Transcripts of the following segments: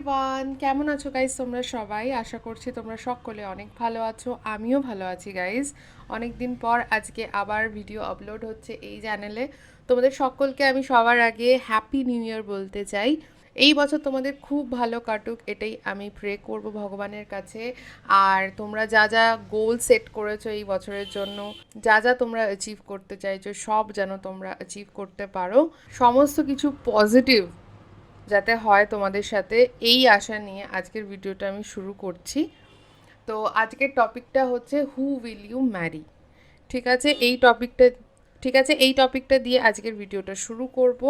Everyone, কেমন আছো guys তোমরা সবাই? আশা করছি তোমরা সকলে অনেক ভালো আছো। আমিও ভালো আছি গাইস। অনেক দিন পর আজকে আবার ভিডিও আপলোড হচ্ছে এই চ্যানেলে। তোমাদের সকলকে আমি সবার আগে হ্যাপি নিউ ইয়ার বলতে চাই। এই বছর তোমাদের খুব ভালো কাটুক, এটাই আমি প্রে করব ভগবানের কাছে। আর তোমরা যা যা গোল সেট করেছো এই বছরের জন্য, যা যা তোমরা অ্যাচিভ করতে চাইছো, সব যেন তোমরা অ্যাচিভ করতে পারো। সমস্ত কিছু পজিটিভ যাতে হয় তোমাদের সাথে, এই আশা নিয়ে আজকের ভিডিওটা আমি শুরু করছি। তো আজকের টপিকটা হচ্ছে হু উইল ইউ ম্যারি। ঠিক আছে, এই টপিকটা দিয়ে আজকের ভিডিওটা শুরু করব।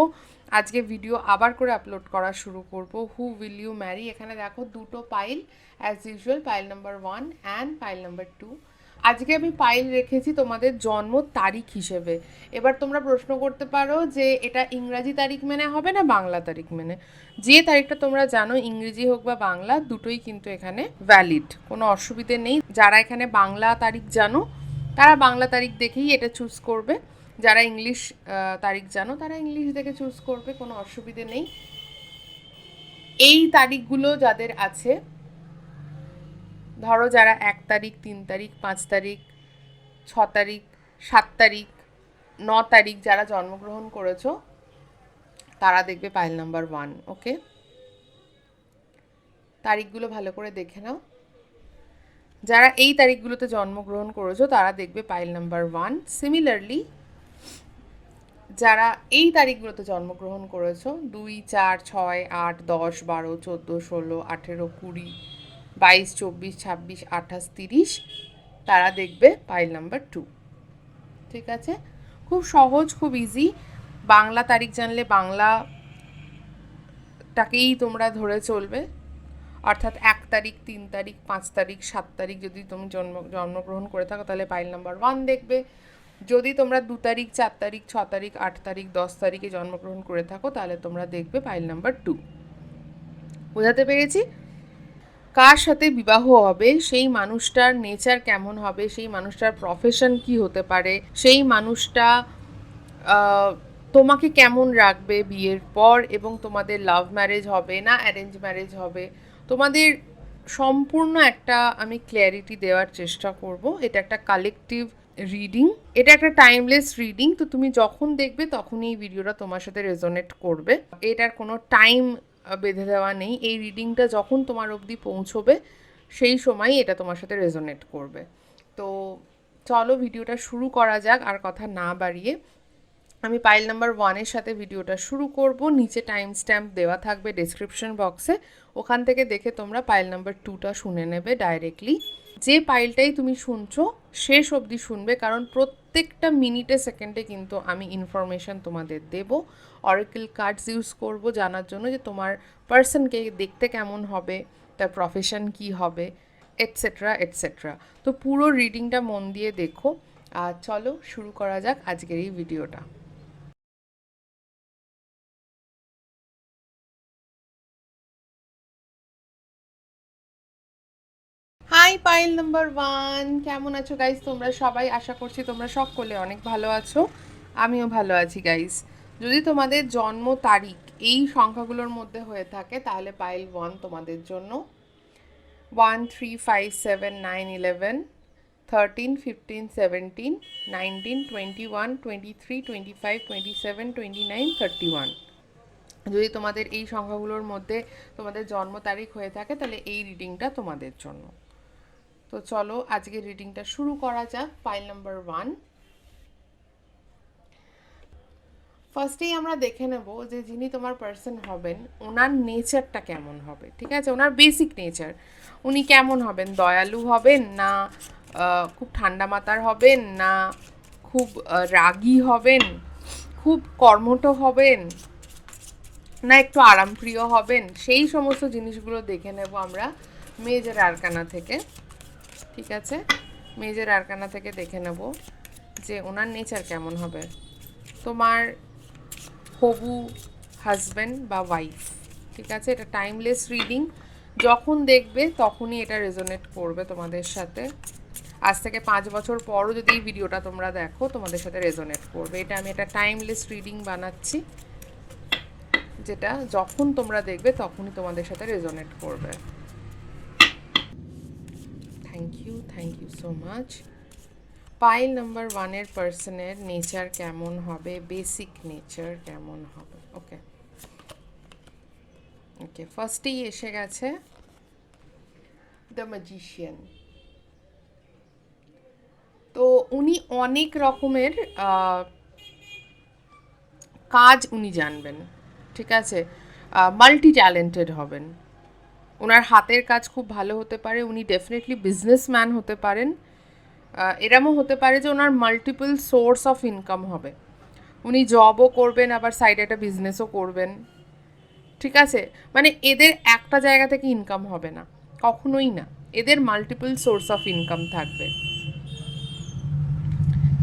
আজকে ভিডিও আবার করে আপলোড করা শুরু করব। হু উইল ইউ ম্যারি, এখানে দেখো দুটো pile as usual, pile number 1 and pile number 2। আজকে আমি পাইল রেখেছি তোমাদের জন্ম তারিখ হিসেবে। এবার তোমরা প্রশ্ন করতে পারো যে এটা ইংরাজি তারিখ মেনে হবে না বাংলা তারিখ মেনে। যে তারিখটা তোমরা জানো, ইংরেজি হোক বা বাংলা, দুটোই কিন্তু এখানে ভ্যালিড, কোনো অসুবিধে নেই। যারা এখানে বাংলা তারিখ জানো তারা বাংলা তারিখ দেখেই এটা চুজ করবে, যারা ইংলিশ তারিখ জানো তারা ইংলিশ দেখে চুজ করবে, কোনো অসুবিধে নেই। এই তারিখগুলো যাদের আছে, ধরো যারা 1 তারিখ, 3 তারিখ, 5 তারিখ, 6 তারিখ, 7 তারিখ, 9 তারিখ যারা জন্মগ্রহণ করেছো, তারা দেখবে পাইল নাম্বার 1। ওকে, তারিখগুলো ভালো করে দেখে নাও। যারা এই তারিখগুলোতে জন্মগ্রহণ করেছো তারা দেখবে পাইল নাম্বার 1। সিমিলারলি যারা এই তারিখগুলোতে জন্মগ্রহণ করেছো, 2, 4, 6, 8, 10, 12, 14, 16, 18, 20, 22, 24, 26, 28, 30, তারা দেখবে পাইল নাম্বার 2। ঠিক আছে, খুব সহজ, খুব ইজি। বাংলা তারিখ জানলে বাংলাটাকেই তোমরা ধরে চলবে, অর্থাৎ 1 তারিখ, 3 তারিখ, 5 তারিখ, 7 তারিখ যদি তুমি জন্মগ্রহণ করে থাকো তাহলে পাইল নাম্বার 1 দেখবে। যদি তোমরা 2 তারিখ, 4 তারিখ, 6 তারিখ, 8 তারিখ, 10 তারিখে জন্মগ্রহণ করে থাকো তাহলে তোমরা দেখবে পাইল নাম্বার 2। বোঝাতে পেরেছি? কার সাথে বিবাহ হবে, সেই মানুষটার নেচার কেমন হবে, সেই মানুষটার প্রফেশন কি হতে পারে, সেই মানুষটা তোমাকে কেমন রাখবে বিয়ের পর, এবং তোমাদের লাভ ম্যারেজ হবে না অ্যারেঞ্জ ম্যারেজ হবে, তোমাদের সম্পূর্ণ একটা আমি ক্ল্যারিটি দেওয়ার চেষ্টা করব। এটা একটা কালেকটিভ রিডিং, এটা একটা টাইমলেস রিডিং। তো তুমি যখন দেখবে তখনই এই ভিডিওটা তোমার সাথে রেজোনেট করবে। এটার কোনো টাইম বেঁধে দেওয়া নেই। এই রিডিংটা যখন তোমার অবধি পৌঁছবে সেই সময়ই এটা তোমার সাথে রেজোনেট করবে। তো চলো ভিডিওটা শুরু করা যাক, আর কথা না বাড়িয়ে। আমি পাইল নাম্বার 1-এর সাথে ভিডিওটা শুরু করব। নিচে টাইম স্ট্যাম্প দেওয়া থাকবে ডেসক্রিপশন বক্সে, ওখান থেকে দেখে তোমরা পাইল নাম্বার 2টা শুনে নেবে ডাইরেক্টলি। যে পাইলটাই তুমি শুনছো শেষ অবধি শুনবে, কারণ প্রত্যেকটা মিনিটে সেকেন্ডে কিন্তু আমি ইনফরমেশান তোমাদের দেব। অরাকেল কার্ডস ইউজ করব জানার জন্য যে তোমার পার্সনকে দেখতে কেমন হবে, তার প্রফেশন কি হবে, এটসেট্রা এটসেট্রা। তো পুরো রিডিংটা মন দিয়ে দেখো। আর চলো শুরু করা যাক আজকের এই ভিডিওটা। হাই পাইল নাম্বার 1, কেমন আছো গাইস তোমরা সবাই? আশা করছি তোমরা সকলে অনেক ভালো আছো। আমিও ভালো আছি গাইস। যদি তোমাদের জন্ম তারিখ এই সংখ্যাগুলোর মধ্যে হয়ে থাকে তাহলে পাইল 1 তোমাদের জন্য। 1, 3, 5, 7, 9, 11, 13, 15, 17, 19, 21, 23, 25, 27, 29, 31। যদি তোমাদের এই সংখ্যাগুলোর মধ্যে তোমাদের জন্ম তারিখ হয়ে থাকে তাহলে এই রিডিংটা তোমাদের জন্য। তো চলো আজকে রিডিংটা শুরু করা যাক। পাইল নাম্বার 1, ফার্স্টেই আমরা দেখে নেব যে যিনি তোমার পার্সন হবেন ওনার নেচারটা কেমন হবে। ঠিক আছে, ওনার বেসিক নেচার, উনি কেমন হবেন? দয়ালু হবেন না খুব ঠান্ডা মাথার হবেন, না খুব রাগী হবেন, খুব কর্মঠ হবেন, না একটু আরামপ্রিয় হবেন? সেই সমস্ত জিনিসগুলো দেখে নেব আমরা মেজর আরকানা থেকে। ঠিক আছে, মেজর আরকানা থেকে দেখে নেব যে ওনার নেচার কেমন হবে, তোমার হবু হাজব্যান্ড বা ওয়াইফ। ঠিক আছে, এটা টাইমলেস রিডিং, যখন দেখবে তখনই এটা রেজোনেট করবে তোমাদের সাথে। আজ থেকে 5 বছর পরও যদি এই ভিডিওটা তোমরা দেখো তোমাদের সাথে রেজোনেট করবে। এটা আমি একটা টাইমলেস রিডিং বানাচ্ছি। যেটা যখন তোমরা দেখবে তখনই তোমাদের সাথে রেজোনেট করবে। Thank you so much. Pile number 1-এর পার্সনের নেচার কেমন হবে, বেসিক নেচার কেমন হবে। ওকে ওকে, ফার্স্টেই এসে গেছে দ্য ম্যাজিশিয়ান। তো উনি অনেক রকমের কাজ উনি জানবেন, ঠিক আছে, মাল্টি ট্যালেন্টেড হবেন। ওনার হাতের কাজ খুব ভালো হতে পারে, উনি ডেফিনেটলি বিজনেসম্যান হতে পারেন। এরমও হতে পারে যে ওনার মাল্টিপল সোর্স অফ ইনকাম হবে, উনি জবও করবেন আবার সাইডে একটা বিজনেসও করবেন, ঠিক আছে। মানে এদের একটা জায়গা থেকে ইনকাম হবে না, কখনোই না, এদের মাল্টিপল সোর্স অফ ইনকাম থাকবে,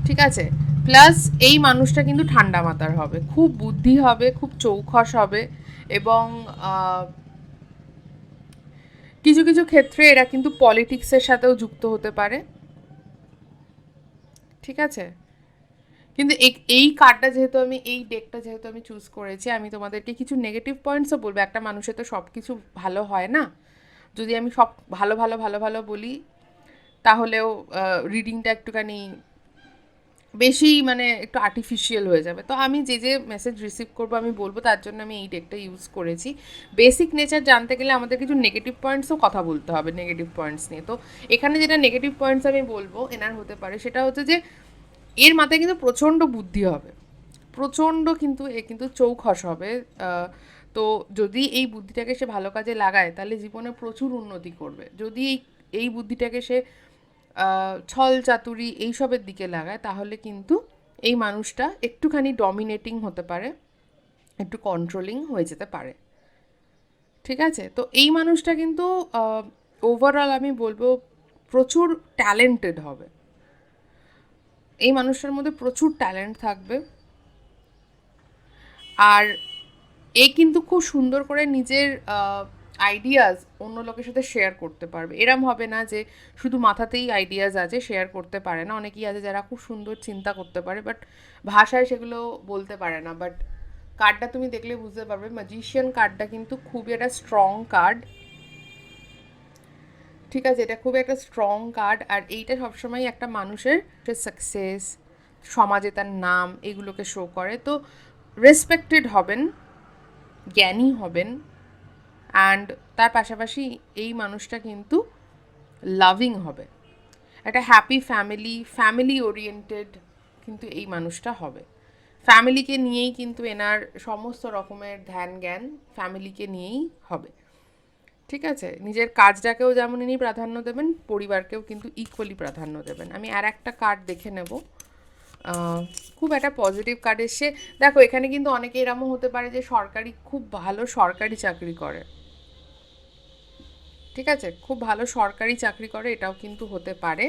ঠিক আছে। প্লাস এই মানুষটা কিন্তু ঠান্ডা মাথার হবে, খুব বুদ্ধি হবে, খুব চৌখস হবে, এবং কিছু কিছু ক্ষেত্রে এরা কিন্তু পলিটিক্সের সাথেও যুক্ত হতে পারে, ঠিক আছে। কিন্তু এই কার্ডটা যেহেতু আমি, এই ডেকটা যেহেতু আমি চুজ করেছি, আমি তোমাদেরকে কিছু নেগেটিভ পয়েন্টসও বলবো। একটা মানুষের তো সব কিছু ভালো হয় না, যদি আমি সব ভালো ভালো ভালো ভালো বলি তাহলেও রিডিংটা একটুখানি বেশি মানে একটু আর্টিফিশিয়াল হয়ে যাবে। তো আমি যে যে মেসেজ রিসিভ করবো আমি বলবো, তার জন্য আমি এই ডেকটা ইউজ করেছি। বেসিক নেচার জানতে গেলে আমাদের কিছু নেগেটিভ পয়েন্টসও কথা বলতে হবে, নেগেটিভ পয়েন্টস নিয়ে। তো এখানে যেটা নেগেটিভ পয়েন্টস আমি বলবো এনার হতে পারে, সেটা হচ্ছে যে এর মাথায় কিন্তু প্রচণ্ড বুদ্ধি হবে, প্রচণ্ড, কিন্তু এ কিন্তু চৌখস হবে। তো যদি এই বুদ্ধিটাকে সে ভালো কাজে লাগায় তাহলে জীবনে প্রচুর উন্নতি করবে। যদি এই বুদ্ধিটাকে সে ছল চাতুরি এইসবের দিকে লাগায় তাহলে কিন্তু এই মানুষটা একটুখানি ডমিনেটিং হতে পারে, একটু কন্ট্রোলিং হয়ে যেতে পারে, ঠিক আছে। তো এই মানুষটা কিন্তু ওভারঅল আমি বলবো প্রচুর ট্যালেন্টেড হবে, এই মানুষটার মধ্যে প্রচুর ট্যালেন্ট থাকবে। আর এ কিন্তু খুব সুন্দর করে নিজের আইডিয়াস অন্য লোকের সাথে শেয়ার করতে পারবে। এরম হবে না যে শুধু মাথাতেই আইডিয়াস আছে, শেয়ার করতে পারে না। অনেকেই আছে যারা খুব সুন্দর চিন্তা করতে পারে বাট ভাষায় সেগুলো বলতে পারে না। বাট কার্ডটা তুমি দেখলে বুঝতে পারবে, ম্যাজিশিয়ান কার্ডটা কিন্তু খুবই একটা স্ট্রং কার্ড, ঠিক আছে। এটা খুব একটা স্ট্রং কার্ড, আর এইটা সবসময় একটা মানুষের সাকসেস, সমাজে তার নাম, এগুলোকে শো করে। তো রেসপেক্টেড হবেন, জ্ঞানী হবেন, অ্যান্ড তার পাশাপাশি এই মানুষটা কিন্তু লাভিং হবে, একটা হ্যাপি ফ্যামিলি ওরিয়েন্টেড কিন্তু এই মানুষটা হবে। ফ্যামিলিকে নিয়েই কিন্তু এনার সমস্ত রকমের ধ্যান জ্ঞান ফ্যামিলিকে নিয়েই হবে, ঠিক আছে। নিজের কাজটাকেও যেমন ইনি প্রাধান্য দেবেন, পরিবারকেও কিন্তু ইকুয়ালি প্রাধান্য দেবেন। আমি আর একটা কার্ড দেখে নেব, খুব একটা পজিটিভ কার্ড এসছে। দেখো এখানে কিন্তু অনেকে এরমও হতে পারে যে সরকারি, খুব ভালো সরকারি চাকরি করে, ঠিক আছে, খুব ভালো সরকারি চাকরি করে, এটাও কিন্তু হতে পারে।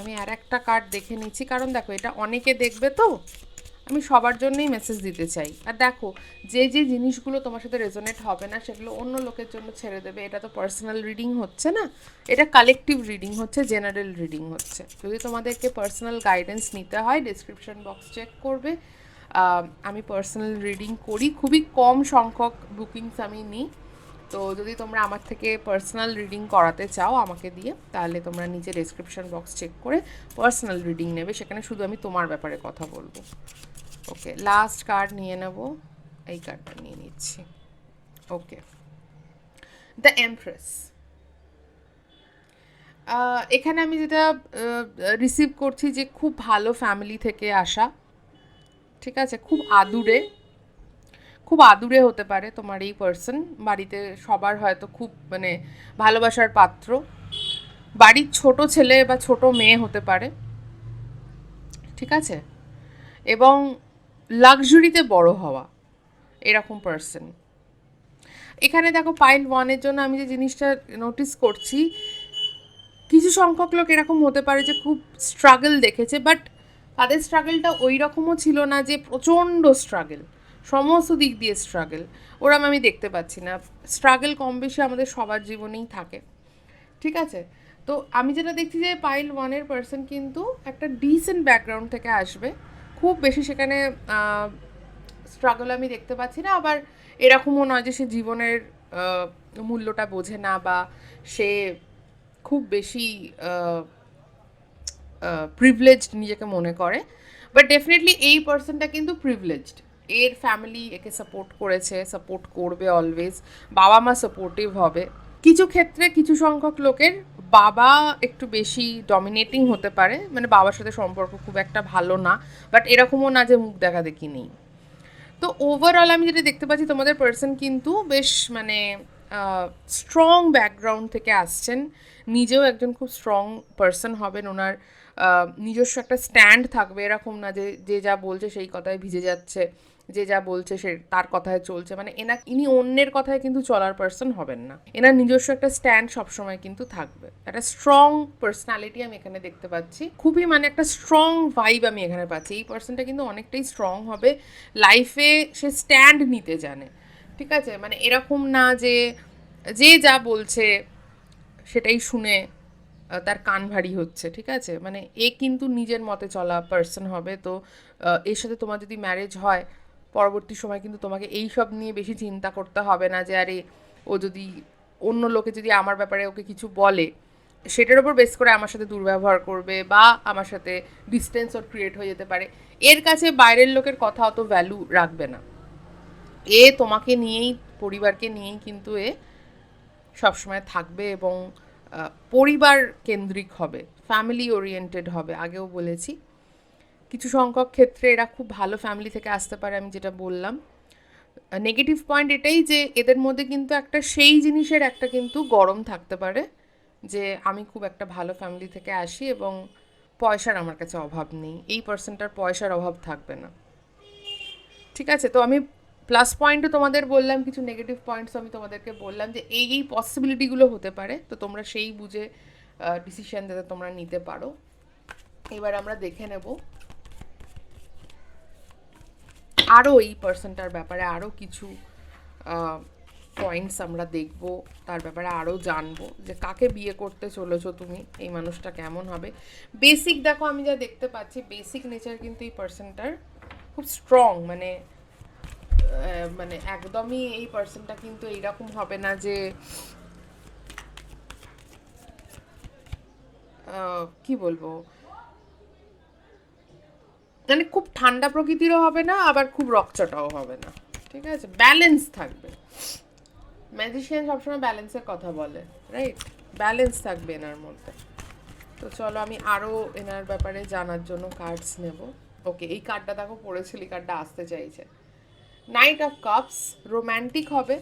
আমি আর একটা কার্ড দেখে নিচ্ছি, কারণ দেখো এটা অনেকে দেখবে, তো আমি সবার জন্যই মেসেজ দিতে চাই। আর দেখো যে যে জিনিসগুলো তোমার সাথে রেজোনেট হবে না সেগুলো অন্য লোকের জন্য ছেড়ে দেবে। এটা তো পার্সোনাল রিডিং হচ্ছে না, এটা কালেকটিভ রিডিং হচ্ছে, জেনারেল রিডিং হচ্ছে। যদি তোমাদেরকে পার্সোনাল গাইডেন্স নিতে হয় ডিসক্রিপশন বক্স চেক করবে। আমি পার্সোনাল রিডিং করি, খুবই কম সংখ্যক বুকিংস আমি নিই। তো যদি তোমরা আমার থেকে পার্সোনাল রিডিং করাতে চাও আমাকে দিয়ে, তাহলে তোমরা নিচে ডেসক্রিপশন বক্স চেক করে পার্সোনাল রিডিং নেবে, সেখানে শুধু আমি তোমার ব্যাপারে কথা বলবো। ওকে, লাস্ট কার্ড নিয়ে নেব, এই কার্ডটা নিয়ে নিচ্ছি। ওকে, দ্য এমপ্রেস। এখানে আমি যেটা রিসিভ করছি যে খুব ভালো ফ্যামিলি থেকে আসা, ঠিক আছে, খুব আদুরে হতে পারে তোমার এই পার্সন। বাড়িতে সবার হয়তো খুব মানে ভালোবাসার পাত্র, বাড়ির ছোট ছেলে বা ছোট মেয়ে হতে পারে, ঠিক আছে, এবং লাক্সারিতে বড় হওয়া এরকম পার্সন। এখানে দেখো পাইল 1-এর জন্য আমি যে জিনিসটা নোটিস করছি, কিছু সংখ্যক লোক এরকম হতে পারে যে খুব স্ট্রাগল দেখেছে, বাট তাদের স্ট্রাগলটা ওই রকমও ছিল না যে প্রচণ্ড স্ট্রাগল, সমস্ত দিক দিয়ে স্ট্রাগল, ওরম আমি দেখতে পাচ্ছি না। স্ট্রাগল কম বেশি আমাদের সবার জীবনেই থাকে, ঠিক আছে। তো আমি যেটা দেখছি যে পাইল 1-এর পার্সন কিন্তু একটা ডিসেন্ট ব্যাকগ্রাউন্ড থেকে আসবে, খুব বেশি সেখানে স্ট্রাগল আমি দেখতে পাচ্ছি না, আবার এরকমও নয় যে সে জীবনের মূল্যটা বোঝে না বা সে খুব বেশি প্রিভিলেজড নিজেকে মনে করে। বাট ডেফিনেটলি এই পার্সনটা কিন্তু প্রিভিলেজড, এর ফ্যামিলি একে সাপোর্ট করেছে, সাপোর্ট করবে অলওয়েজ, বাবা মা সাপোর্টিভ হবে। কিছু ক্ষেত্রে কিছু সংখ্যক লোকের বাবা একটু বেশি ডমিনেটিং হতে পারে, মানে বাবার সাথে সম্পর্ক খুব একটা ভালো না, বাট এরকমও না যে মুখ দেখা দেখি নেই। তো ওভারঅল আমি যেটা দেখতে পাচ্ছি, তোমাদের পার্সন কিন্তু বেশ মানে স্ট্রং ব্যাকগ্রাউন্ড থেকে আসছেন, নিজেও একজন খুব স্ট্রং পার্সন হবেন, ওনার নিজস্ব একটা স্ট্যান্ড থাকবে, এরকম না যে যে যা বলছে সেই কথায় ভিজে যাচ্ছে, যে যা বলছে সে তার কথায় চলছে, মানে ইনি অন্যের কথায় কিন্তু চলার পার্সন হবেন না, এনার নিজস্ব একটা স্ট্যান্ড সবসময় কিন্তু থাকবে, একটা স্ট্রং পার্সোনালিটি আমি এখানে দেখতে পাচ্ছি, খুবই মানে একটা স্ট্রং ভাইব আমি এখানে পাচ্ছি। এই পার্সনটা কিন্তু অনেকটাই স্ট্রং হবে, লাইফে সে স্ট্যান্ড নিতে জানে, ঠিক আছে, মানে এরকম না যে যে যা বলছে সেটাই শুনে তার কান ভারী হচ্ছে, ঠিক আছে, মানে এ কিন্তু নিজের মতে চলা পার্সন হবে। তো এর সাথে তোমার যদি ম্যারেজ হয় পরবর্তী সময় কিন্তু তোমাকে এই সব নিয়ে বেশি চিন্তা করতে হবে না যে আরে ও যদি অন্য লোকে যদি আমার ব্যাপারে ওকে কিছু বলে সেটার উপর বেস করে আমার সাথে দুর্ব্যবহার করবে বা আমার সাথে ডিস্টেন্স ওর ক্রিয়েট হয়ে যেতে পারে, এর কাছে বাইরের লোকের কথা অত ভ্যালু রাখবে না, এ তোমাকে নিয়েই, পরিবারকে নিয়েই কিন্তু এ সবসময় থাকবে এবং পরিবার কেন্দ্রিক হবে, ফ্যামিলি ওরিয়েন্টেড হবে, আগেও বলেছি। কিছু সংখ্যক ক্ষেত্রে এরা খুব ভালো ফ্যামিলি থেকে আসতে পারে, আমি যেটা বললাম। নেগেটিভ পয়েন্ট এটাই যে এদের মধ্যে কিন্তু একটা সেই জিনিসের একটা কিন্তু গরম থাকতে পারে যে আমি খুব একটা ভালো ফ্যামিলি থেকে আসি এবং পয়সার আমার কাছে অভাব নেই, এই পার্সনটার পয়সার অভাব থাকবে না, ঠিক আছে। তো আমি প্লাস পয়েন্টও তোমাদের বললাম, কিছু নেগেটিভ পয়েন্টস আমি তোমাদেরকে বললাম যে এই এই পসিবিলিটিগুলো হতে পারে, তো তোমরা সেই বুঝে ডিসিশন যাতে তোমরা নিতে পারো। এবার আমরা দেখে নেব আরও এই পার্সনটার ব্যাপারে আরও কিছু পয়েন্টস আমরা দেখব, তার ব্যাপারে আরও জানবো যে কাকে বিয়ে করতে চলেছো তুমি, এই মানুষটা কেমন হবে। বেসিক দেখো আমি যা দেখতে পাচ্ছি, বেসিক নেচার কিন্তু এই পার্সনটার খুব স্ট্রং, মানে মানে একদমই এই পার্সনটা কিন্তু এইরকম হবে না যে কি বলবো, মানে খুব ঠান্ডা প্রকৃতিরও হবে না, আবার খুব রকচটাও হবে না, ঠিক আছে, ব্যালেন্স থাকবে। ম্যাজিশিয়ান সবসময় ব্যালেন্সের কথা বলে, রাইট, ব্যালেন্স থাকবে এনার মধ্যে। তো চলো আমি আরও এনার ব্যাপারে জানার জন্য কার্ডস নেব। ওকে, এই কার্ডটা দেখো পড়েছিল, এই কার্ডটা আসতে চাইছে। নাইট অফ কাপস, রোম্যান্টিক হবে,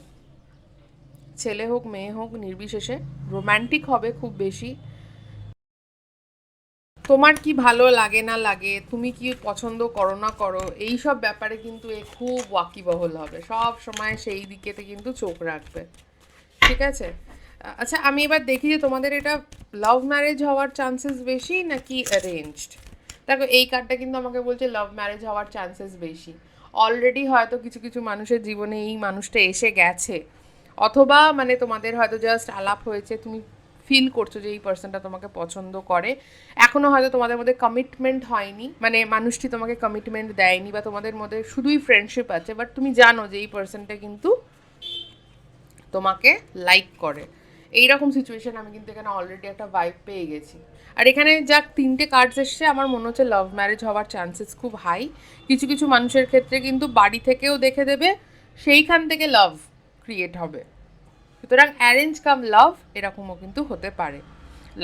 ছেলে হোক মেয়ে হোক নির্বিশেষে রোম্যান্টিক হবে খুব বেশি। তোমার কি ভালো লাগে না লাগে, তুমি কি পছন্দ করো না করো, এই সব ব্যাপারে কিন্তু এ খুব ওয়াকিবহল হবে, সব সময় সেই দিকেতে কিন্তু চোখ রাখবে, ঠিক আছে। আচ্ছা আমি এবার দেখি যে তোমাদের এটা লাভ ম্যারেজ হওয়ার চান্সেস বেশি নাকি অ্যারেঞ্জড। দেখো এই কার্ডটা কিন্তু আমাকে বলছে লাভ ম্যারেজ হওয়ার চান্সেস বেশি, অলরেডি হয়তো কিছু কিছু মানুষের জীবনে এই মানুষটা এসে গেছে, অথবা মানে তোমাদের হয়তো জাস্ট আলাপ হয়েছে, তুমি ফিল করছো যে এই পার্সনটা তোমাকে পছন্দ করে, এখনো হয়তো তোমাদের মধ্যে কমিটমেন্ট হয়নি, মানে মানুষটি তোমাকে কমিটমেন্ট দেয়নি, বা তোমাদের মধ্যে শুধুই ফ্রেন্ডশিপ আছে, বাট তুমি জানো যে এই পার্সনটা কিন্তু তোমাকে লাইক করে, এইরকম সিচুয়েশন আমি কিন্তু এখানে অলরেডি একটা ভাইব পেয়ে গেছি। আর এখানে যা তিনটে কার্ডস এসছে আমার মনে হচ্ছে লাভ ম্যারেজ হওয়ার চান্সেস খুব হাই, কিছু কিছু মানুষের ক্ষেত্রে কিন্তু বাড়ি থেকেও দেখে দেবে, সেইখান থেকে লাভ ক্রিয়েট হবে, সুতরাং অ্যারেঞ্জ কাম লাভ এরকমও কিন্তু হতে পারে।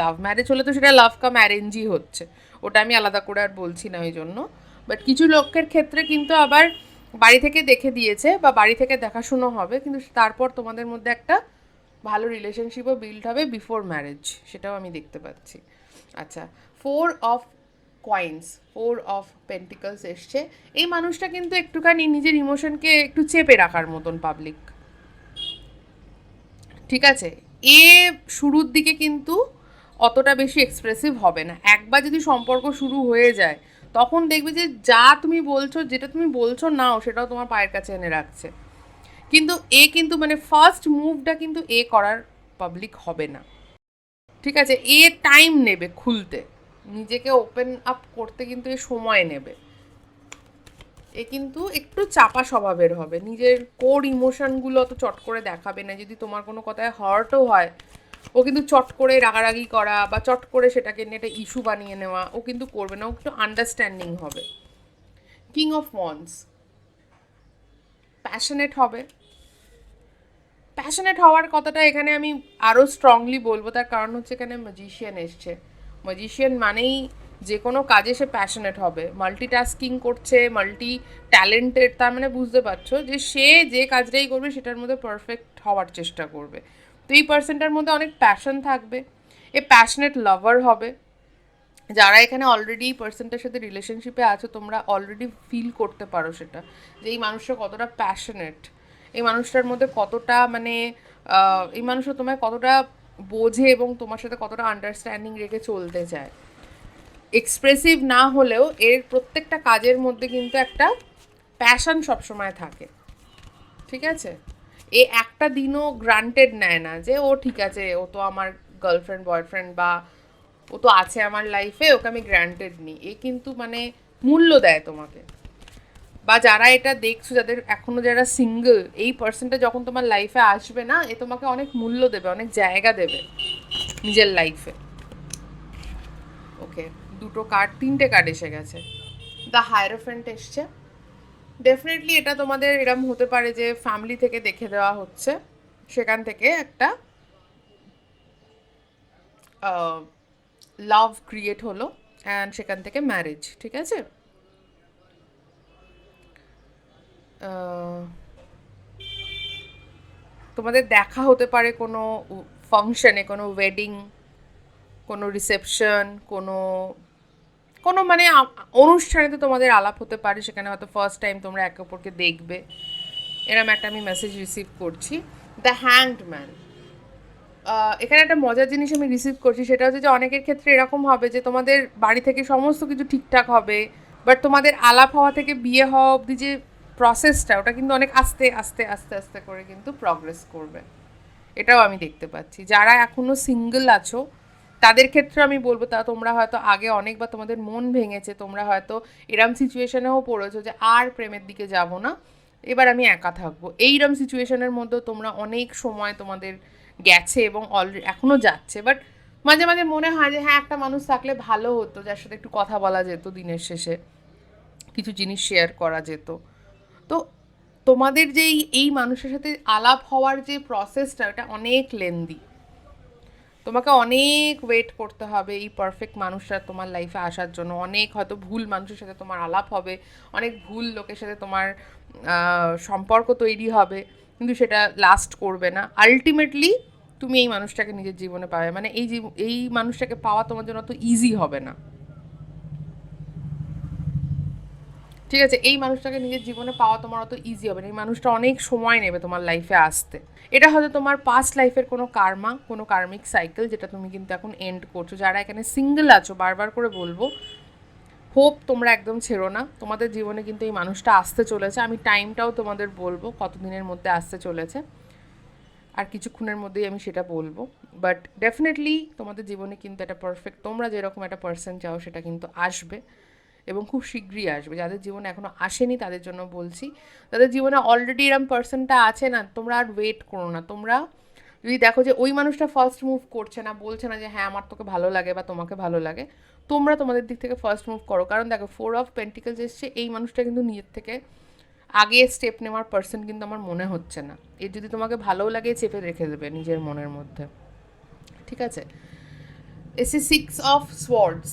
লাভ ম্যারেজ হলে তো সেটা লাভ কাম অ্যারেঞ্জই হচ্ছে, ওটা আমি আলাদা করে আর বলছি না ওই জন্য। বাট কিছু লোকের ক্ষেত্রে কিন্তু আবার বাড়ি থেকে দেখে দিয়েছে বা বাড়ি থেকে দেখাশুনো হবে, কিন্তু তারপর তোমাদের মধ্যে একটা ভালো রিলেশনশিপও বিল্ড হবে বিফোর ম্যারেজ, সেটাও আমি দেখতে পাচ্ছি। আচ্ছা, 4 অফ কয়েন্স, 4 অফ পেন্টিকলস এসছে, এই মানুষটা কিন্তু একটুখানি নিজের ইমোশনকে একটু চেপে রাখার মতন পাবলিক, ঠিক আছে, এ শুরুর দিকে কিন্তু অতটা বেশি এক্সপ্রেসিভ হবে না, একবার যদি সম্পর্ক শুরু হয়ে যায় তখন দেখবে যে যা তুমি বলছো, যেটা তুমি বলছো নাও সেটাও তোমার পায়ের কাছে এনে রাখছে, কিন্তু এ কিন্তু মানে ফার্স্ট মুভটা কিন্তু এ করার পাবলিক হবে না, ঠিক আছে, এ টাইম নেবে খুলতে, নিজেকে ওপেন আপ করতে কিন্তু এ সময় নেবে, এ কিন্তু একটু চাপা স্বভাবের হবে, নিজের কোর ইমোশনগুলো অত চট করে দেখাবে না। যদি তোমার কোনো কথায় হার্টও হয়, ও কিন্তু চট করে রাগারাগি করা বা চট করে সেটাকে নিয়ে একটা ইস্যু বানিয়ে নেওয়া ও কিন্তু করবে না, ও একটু আন্ডারস্ট্যান্ডিং হবে। কিং অফ ওয়ান্স, প্যাশনেট হবে। প্যাশনেট হওয়ার কথাটা এখানে আমি আরও স্ট্রংলি বলবো, তার কারণ হচ্ছে এখানে ম্যাজিশিয়ান এসছে। ম্যাজিশিয়ান মানেই যে কোনো কাজে সে প্যাশনেট হবে, মাল্টিটাস্কিং করছে, মাল্টি ট্যালেন্টেড, তার মানে বুঝতে পারছো যে সে যে কাজটাই করবে সেটার মধ্যে পারফেক্ট হওয়ার চেষ্টা করবে। তো এই পার্সনটার মধ্যে অনেক প্যাশন থাকবে, এ প্যাশনেট লাভার হবে। যারা এখানে অলরেডি এই পার্সনটার সাথে রিলেশনশিপে আছো তোমরা অলরেডি ফিল করতে পারো সেটা, যে এই মানুষটা কতটা প্যাশনেট, এই মানুষটার মধ্যে কতটা মানে এই মানুষটা তোমায় কতটা বোঝে এবং তোমার সাথে কতটা আন্ডারস্ট্যান্ডিং রেখে চলতে চায়। এক্সপ্রেসিভ না হলেও এর প্রত্যেকটা কাজের মধ্যে কিন্তু একটা প্যাশন সবসময় থাকে, ঠিক আছে? এ একটা দিনও গ্রান্টেড নেয় না যে ও ঠিক আছে, ও তো আমার গার্লফ্রেন্ড বয়ফ্রেন্ড বা ও তো আছে আমার লাইফে, ওকে আমি গ্রান্টেড নিই। এ কিন্তু মানে মূল্য দেয় তোমাকে। বা যারা এটা দেখছো, যাদের এখনো যারা সিঙ্গেল, এই পার্সনটা যখন তোমার লাইফে আসবে না, এ তোমাকে অনেক মূল্য দেবে, অনেক জায়গা দেবে নিজের লাইফে। ওকে, দুটো কার্ড, তিনটে কার্ড এসে গেছে। দ্য হায়ারোফ্যান্ট এসছে। ডেফিনেটলি এটা তোমাদের এরম হতে পারে যে ফ্যামিলি থেকে দেখে দেওয়া হচ্ছে, সেখান থেকে একটা লাভ ক্রিয়েট হলো অ্যান্ড সেখান থেকে ম্যারেজ, ঠিক আছে? তোমাদের দেখা হতে পারে কোনো ফাংশনে, কোনো ওয়েডিং, কোনো রিসেপশন, কোনো কোনো মানে অনুষ্ঠানে তো তোমাদের আলাপ হতে পারে, সেখানে হয়তো ফার্স্ট টাইম তোমরা একে অপরকে দেখবে, এরম একটা আমি মেসেজ রিসিভ করছি। দ্য হ্যাংড ম্যান, এখানে একটা মজার জিনিস আমি রিসিভ করছি, সেটা হচ্ছে যে অনেকের ক্ষেত্রে এরকম হবে যে তোমাদের বাড়ি থেকে সমস্ত কিছু ঠিকঠাক হবে, বাট তোমাদের আলাপ হওয়া থেকে বিয়ে হওয়া অবধি যে প্রসেসটা, ওটা কিন্তু অনেক আস্তে আস্তে আস্তে আস্তে করে কিন্তু প্রগ্রেস করবে। এটাও আমি দেখতে পাচ্ছি। যারা এখনও সিঙ্গেল আছো তাদের ক্ষেত্রে আমি বলবো, তা তোমরা হয়তো আগে অনেকবার তোমাদের মন ভেঙেছে, তোমরা হয়তো এরম সিচুয়েশনেও পড়েছো যে আর প্রেমের দিকে যাব না, এবার আমি একা থাকবো। এইরম সিচুয়েশনের মধ্যেও তোমরা অনেক সময় তোমাদের গেছে এবং অলরেডি এখনও যাচ্ছে, বাট মাঝে মাঝে মনে হয় যে হ্যাঁ, একটা মানুষ থাকলে ভালো হতো, যার সাথে একটু কথা বলা যেত, দিনের শেষে কিছু জিনিস শেয়ার করা যেত। তো তোমাদের যে এই মানুষের সাথে আলাপ হওয়ার যে প্রসেসটা, এটা অনেক লেন্দি। তোমাকে অনেক ওয়েট করতে হবে এই পারফেক্ট মানুষটা তোমার লাইফে আসার জন্য। অনেক হয়তো ভুল মানুষের সাথে তোমার আলাপ হবে, অনেক ভুল লোকের সাথে তোমার সম্পর্ক তৈরি হবে, কিন্তু সেটা লাস্ট করবে না। আলটিমেটলি তুমি এই মানুষটাকে নিজের জীবনে পাবে, মানে এই মানুষটাকে পাওয়া তোমার জন্য অত ইজি হবে না, ঠিক আছে? এই মানুষটাকে নিজের জীবনে পাওয়া তোমার অত ইজি হবে না, এই মানুষটা অনেক সময় নেবে তোমার লাইফে আসতে। এটা হয়তো তোমার পাস্ট লাইফের কোনো কার্মা, কোনো কার্মিক সাইকেল, যেটা তুমি কিন্তু এখন এন্ড করছো। যারা এখানে সিঙ্গেল আছো, বারবার করে বলবো, হোপ তোমরা একদম ছেড়ো না, তোমাদের জীবনে কিন্তু এই মানুষটা আসতে চলেছে। আমি টাইমটাও তোমাদের বলবো কতদিনের মধ্যে আসতে চলেছে, আর কিছুক্ষণের মধ্যেই আমি সেটা বলবো। বাট ডেফিনেটলি তোমাদের জীবনে কিন্তু একটা পারফেক্ট, তোমরা যেরকম একটা পার্সন চাও সেটা কিন্তু আসবে, এবং খুব শীঘ্রই আসবে। যাদের জীবনে এখনও আসেনি তাদের জন্য বলছি, তাদের জীবনে অলরেডি এরম পার্সনটা আছে না, তোমরা আর ওয়েট করো না। তোমরা যদি দেখো যে ওই মানুষটা ফার্স্ট মুভ করছে না, বলছে না যে হ্যাঁ আমার তোকে ভালো লাগে বা তোমাকে ভালো লাগে, তোমরা তোমাদের দিক থেকে ফার্স্ট মুভ করো। কারণ দেখো, 4 অফ পেন্টিকলস এসছে, এই মানুষটা কিন্তু নিজের থেকে আগে স্টেপ নেওয়ার পার্সন কিন্তু আমার মনে হচ্ছে না। এর যদি তোমাকে ভালো লাগে, চেপে রেখে দেবে নিজের মনের মধ্যে, ঠিক আছে? এসে 6 অফ সোয়ার্ডস,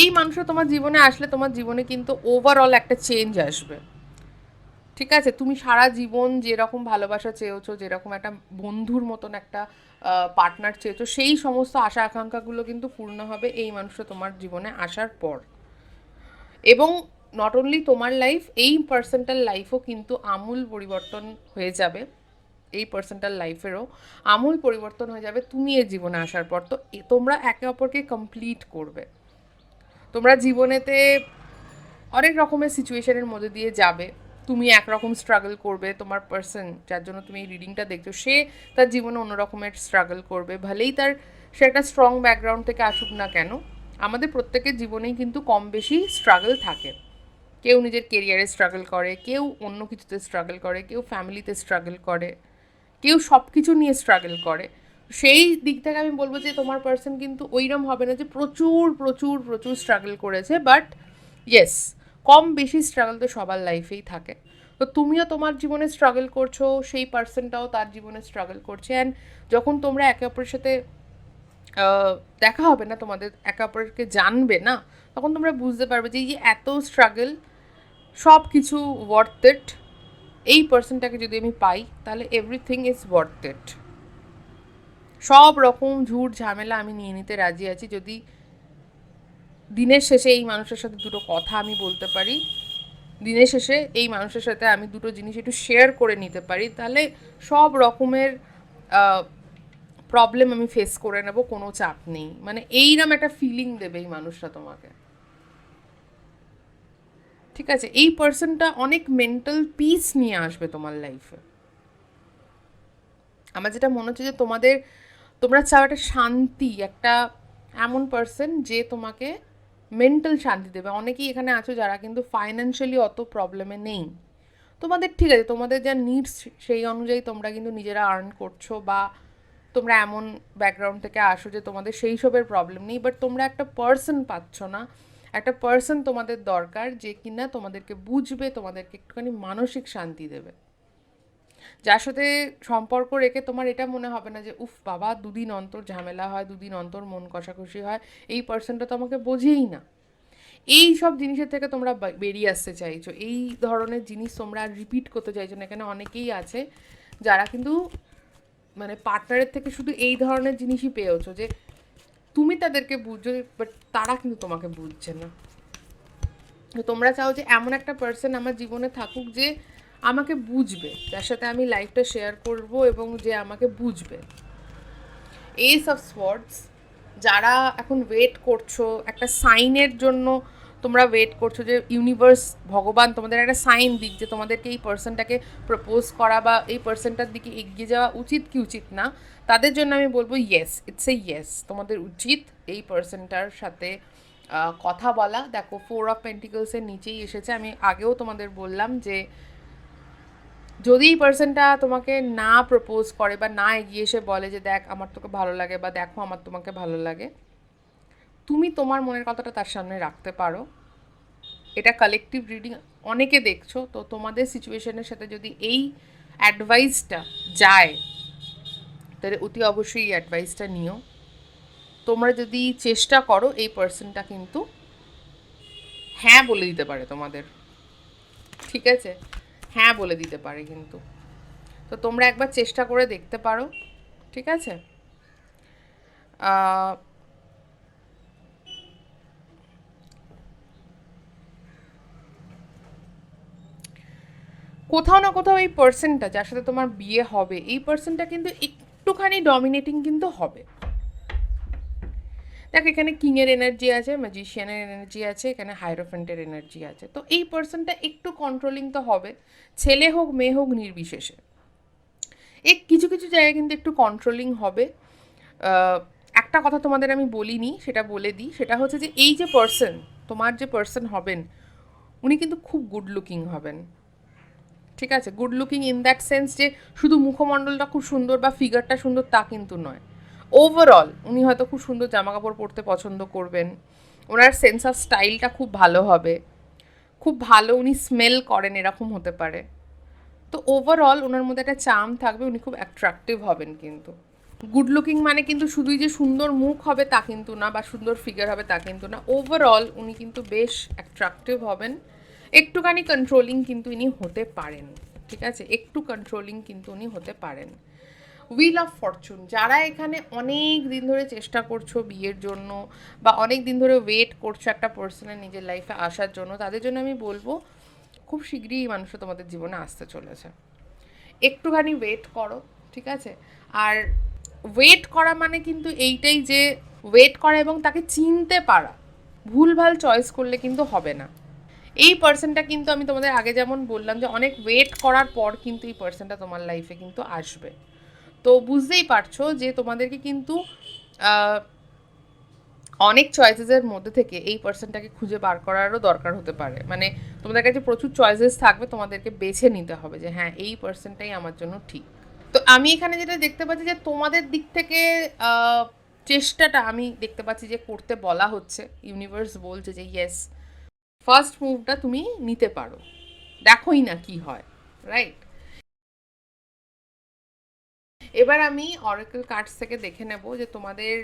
এই মানুষটা তোমার জীবনে আসলে তোমার জীবনে কিন্তু ওভারঅল একটা চেঞ্জ আসবে, ঠিক আছে? তুমি সারা জীবন যেরকম ভালোবাসা চেয়েছো, যেরকম একটা বন্ধুর মতন একটা পার্টনার চেয়েছো, সেই সমস্ত আশা আকাঙ্ক্ষাগুলো কিন্তু পূর্ণ হবে এই মানুষটা তোমার জীবনে আসার পর। এবং নট অনলি তোমার লাইফ, এই পার্সনটার লাইফও কিন্তু আমূল পরিবর্তন হয়ে যাবে। এই পার্সনটার লাইফেরও আমূল পরিবর্তন হয়ে যাবে তুমি এর জীবনে আসার পর। তো তোমরা একে অপরকে কমপ্লিট করবে। তোমরা জীবনেতে অনেক রকমের সিচুয়েশনের মধ্যে দিয়ে যাবে। তুমি একরকম স্ট্রাগল করবে, তোমার পার্সন যার জন্য তুমি এই রিডিংটা দেখছো সে তার জীবনে অন্য রকমের স্ট্রাগল করবে, ভলেই সে একটা স্ট্রং ব্যাকগ্রাউন্ড থেকে আসুক না কেন, আমাদের প্রত্যেকের জীবনেই কিন্তু কম বেশি স্ট্রাগল থাকে। কেউ নিজের কেরিয়ারে স্ট্রাগল করে, কেউ অন্য কিছুতে স্ট্রাগল করে, কেউ ফ্যামিলিতে স্ট্রাগল করে, কেউ সব কিছু নিয়ে স্ট্রাগল করে। সেই দিক থেকে আমি বলবো যে তোমার পার্সন কিন্তু ওইরকম হবে না যে প্রচুর প্রচুর প্রচুর স্ট্রাগল করেছে, বাট ইয়েস, কম বেশি স্ট্রাগল তো সবার লাইফেই থাকে। তো তুমিও তোমার জীবনে স্ট্রাগল করছো, সেই পার্সনটাও তার জীবনে স্ট্রাগল করছে, অ্যান্ড যখন তোমরা একে অপরের সাথে দেখা হবে না, তোমাদের একে অপরকে জানবে না, তখন তোমরা বুঝতে পারবে যে এই যে এত স্ট্রাগল সব কিছু ওয়ার্থ ইট। এই পার্সনটাকে যদি আমি পাই তাহলে এভরিথিং ইজ ওয়ার্থ ইট। সব রকম ঝুট ঝামেলা আমি নিয়ে নিতে রাজি আছি যদি দিনের শেষে এই মানুষের সাথে দুটো কথা আমি বলতে পারি, দিনের শেষে এই মানুষের সাথে আমি দুটো জিনিস একটু শেয়ার করে নিতে পারি, তাহলে সব রকমের প্রবলেম আমি ফেস করে নেব, কোনো চাপ নেই। মানে এইরকম একটা ফিলিং দেবে এই মানুষটা তোমাকে, ঠিক আছে? এই পার্সনটা অনেক মেন্টাল পিস নিয়ে আসবে তোমার লাইফে। আমার যেটা মনে হচ্ছে যে তোমরা চাও একটা শান্তি, একটা এমন পার্সন যে তোমাকে মেন্টাল শান্তি দেবে। অনেকেই এখানে আছো যারা কিন্তু ফাইন্যান্সিয়ালি অত প্রবলেমে নেই, তোমাদের ঠিক আছে, তোমাদের যা নিডস সেই অনুযায়ী তোমরা কিন্তু নিজেরা আর্ন করছো, বা তোমরা এমন ব্যাকগ্রাউন্ড থেকে আসো যে তোমাদের সেই সবের প্রবলেম নেই, বাট তোমরা একটা পার্সন পাচ্ছ না। একটা পার্সন তোমাদের দরকার যে কিনা তোমাদেরকে বুঝবে, তোমাদেরকে একটুখানি মানসিক শান্তি দেবে, যার সাথে সম্পর্ক রেখে তোমার এটা মনে হবে না যে উফ বাবা, দুদিন অন্তর ঝামেলা হয়, দুদিন অন্তর মন কষাকষি হয়, এই পার্সনটা তো আমাকে বোঝেই না। এই সব জিনিসের থেকে তোমরা বেরিয়ে আসতে চাইছো, এই ধরনের জিনিস তোমরা আর রিপিট করতে চাইছো না। এখানে অনেকেই আছে যারা কিন্তু মানে পার্টনারের থেকে শুধু এই ধরনের জিনিসই পেয়েছো যে তুমি তাদেরকে বুঝছো, বাট তারা কিন্তু তোমাকে বুঝছে না। তো তোমরা চাও যে এমন একটা পার্সন আমার জীবনে থাকুক যে আমাকে বুঝবে, যার সাথে আমি লাইফটা শেয়ার করব এবং যে আমাকে বুঝবে। এস অফ সোয়ার্ডস, যারা এখন ওয়েট করছো একটা সাইনের জন্য, তোমরা ওয়েট করছো যে ইউনিভার্স, ভগবান তোমাদের একটা সাইন দিক যে তোমাদেরকে এই পার্সনটাকে প্রপোজ করা বা এই পার্সনটার দিকে এগিয়ে যাওয়া উচিত কি উচিত না, তাদের জন্য আমি বলবো ইয়েস, ইটস এ ইয়েস। তোমাদের উচিত এই পার্সনটার সাথে কথা বলা। দেখো, 4 অফ পেন্টিকলসের নিচেই এসেছে। আমি আগেও তোমাদের বললাম যে যদি এই পার্সনটা তোমাকে না প্রপোজ করে বা না এগিয়ে এসে বলে যে দেখ আমার তোকে ভালো লাগে বা দেখো আমার তোমাকে ভালো লাগে, তুমি তোমার মনের কথাটা তার সামনে রাখতে পারো। এটা কালেকটিভ রিডিং, অনেকে দেখছো, তো তোমাদের সিচুয়েশনের সাথে যদি এই অ্যাডভাইসটা যায় তাহলে অতি অবশ্যই এই অ্যাডভাইসটা নিও। তোমরা যদি চেষ্টা করো, এই পার্সনটা কিন্তু হ্যাঁ বলে দিতে পারে তোমাদের, ঠিক আছে? হ্যাঁ বলে দিতে পারে কিন্তু। তো তোমরা একবার চেষ্টা করে দেখতে পারো, ঠিক আছে? কোথাও না কোথাও এই পার্সনটা যার সাথে তোমার বিয়ে হবে, এই পার্সনটা কিন্তু একটুখানি ডমিনেটিং কিন্তু হবে। দেখ, এখানে কিংয়ের এনার্জি আছে, ম্যাজিশিয়ানের এনার্জি আছে, এখানে হাইরোফেন্টের এনার্জি আছে। তো এই পার্সনটা একটু কন্ট্রোলিং তো হবে, ছেলে হোক মেয়ে হোক নির্বিশেষে। কিছু কিছু জায়গায় কিন্তু একটু কন্ট্রোলিং হবে। একটা কথা তোমাদের আমি বলিনি, সেটা বলে দিই। সেটা হচ্ছে যে এই যে পার্সন, তোমার যে পার্সন হবেন, উনি কিন্তু খুব গুড লুকিং হবেন, ঠিক আছে? Good looking in that sense যে শুধু মুখমণ্ডলটা খুব সুন্দর বা ফিগারটা সুন্দর তা কিন্তু নয়। ওভারঅল উনি হয়তো খুব সুন্দর জামা কাপড় পরতে পছন্দ করবেন, ওনার সেন্স অফ স্টাইলটা খুব ভালো হবে, খুব ভালো উনি স্মেল করেন, এরকম হতে পারে। তো ওভারঅল ওনার মধ্যে একটা চার্ম থাকবে, উনি খুব অ্যাট্রাকটিভ হবেন কিন্তু। গুড লুকিং মানে কিন্তু শুধুই যে সুন্দর মুখ হবে তা কিন্তু না, বা সুন্দর ফিগার হবে তা কিন্তু না। ওভারঅল উনি কিন্তু বেশ অ্যাট্রাকটিভ হবেন। একটুখানি কন্ট্রোলিং কিন্তু ইনি হতে পারেন, ঠিক আছে? একটু কন্ট্রোলিং কিন্তু উনি হতে পারেন। হুইল অফ ফরচুন, যারা এখানে অনেক দিন ধরে চেষ্টা করছো বিয়ের জন্য, বা অনেক দিন ধরে ওয়েট করছো একটা পার্সনের নিজের লাইফে আসার জন্য, তাদের জন্য আমি বলবো খুব শীঘ্রই এই মানুষটা তোমাদের জীবনে আসতে চলেছে। একটুখানি ওয়েট করো, ঠিক আছে? আর ওয়েট করা মানে কিন্তু এইটাই যে ওয়েট করা এবং তাকে চিনতে পারা। ভুলভাল চয়েস করলে কিন্তু হবে না। এই পার্সনটা কিন্তু আমি তোমাদের আগে যেমন বললাম যে অনেক ওয়েট করার পর কিন্তু এই পার্সনটা তোমার লাইফে কিন্তু আসবে। তো বুঝতেই পারছো যে তোমাদেরকে কিন্তু অনেক চয়েসেসের মধ্যে থেকে এই পার্সনটাকে খুঁজে বার করারও দরকার হতে পারে, মানে তোমাদের কাছে প্রচুর চয়েসেস থাকবে, তোমাদেরকে বেছে নিতে হবে যে হ্যাঁ এই পার্সনটাই আমার জন্য ঠিক। তো আমি এখানে যেটা দেখতে পাচ্ছি যে তোমাদের দিক থেকে চেষ্টাটা আমি দেখতে পাচ্ছি যে করতে বলা হচ্ছে, ইউনিভার্স বলছে যে ইয়েস ফার্স্ট মুভটা তুমি নিতে পারো, দেখোই না কি হয়, রাইট? এবার আমি অরাকল কার্ডস থেকে দেখে নেব যে তোমাদের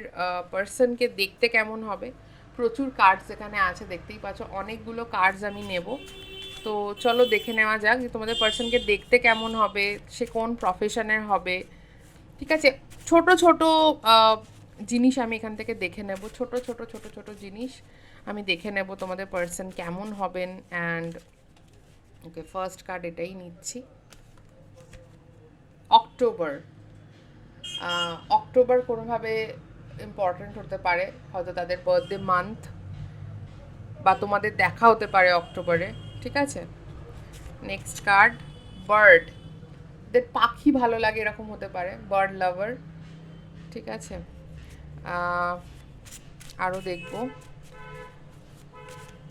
পার্সনকে দেখতে কেমন হবে। প্রচুর কার্ডস এখানে আছে, দেখতেই পাচ্ছ অনেকগুলো কার্ডস আমি নেব। তো চলো দেখে নেওয়া যাক যে তোমাদের পার্সনকে দেখতে কেমন হবে, সে কোন প্রফেশনের হবে। ঠিক আছে, ছোট ছোট জিনিস আমি এখান থেকে দেখে নেব, ছোট ছোট ছোট ছোট জিনিস আমি দেখে নেব তোমাদের পার্সন কেমন হবেন। অ্যান্ড ওকে, ফার্স্ট কার্ড এটাই নিচ্ছি। অক্টোবর, অক্টোবর কোনোভাবে ইম্পর্ট্যান্ট হতে পারে, হয়তো তাদের বার্থডে মান্থ, বা তোমাদের দেখা হতে পারে অক্টোবরে। ঠিক আছে, নেক্সট কার্ড বার্ড, দের পাখি ভালো লাগে এরকম হতে পারে, বার্ড লাভার। ঠিক আছে, আরও দেখব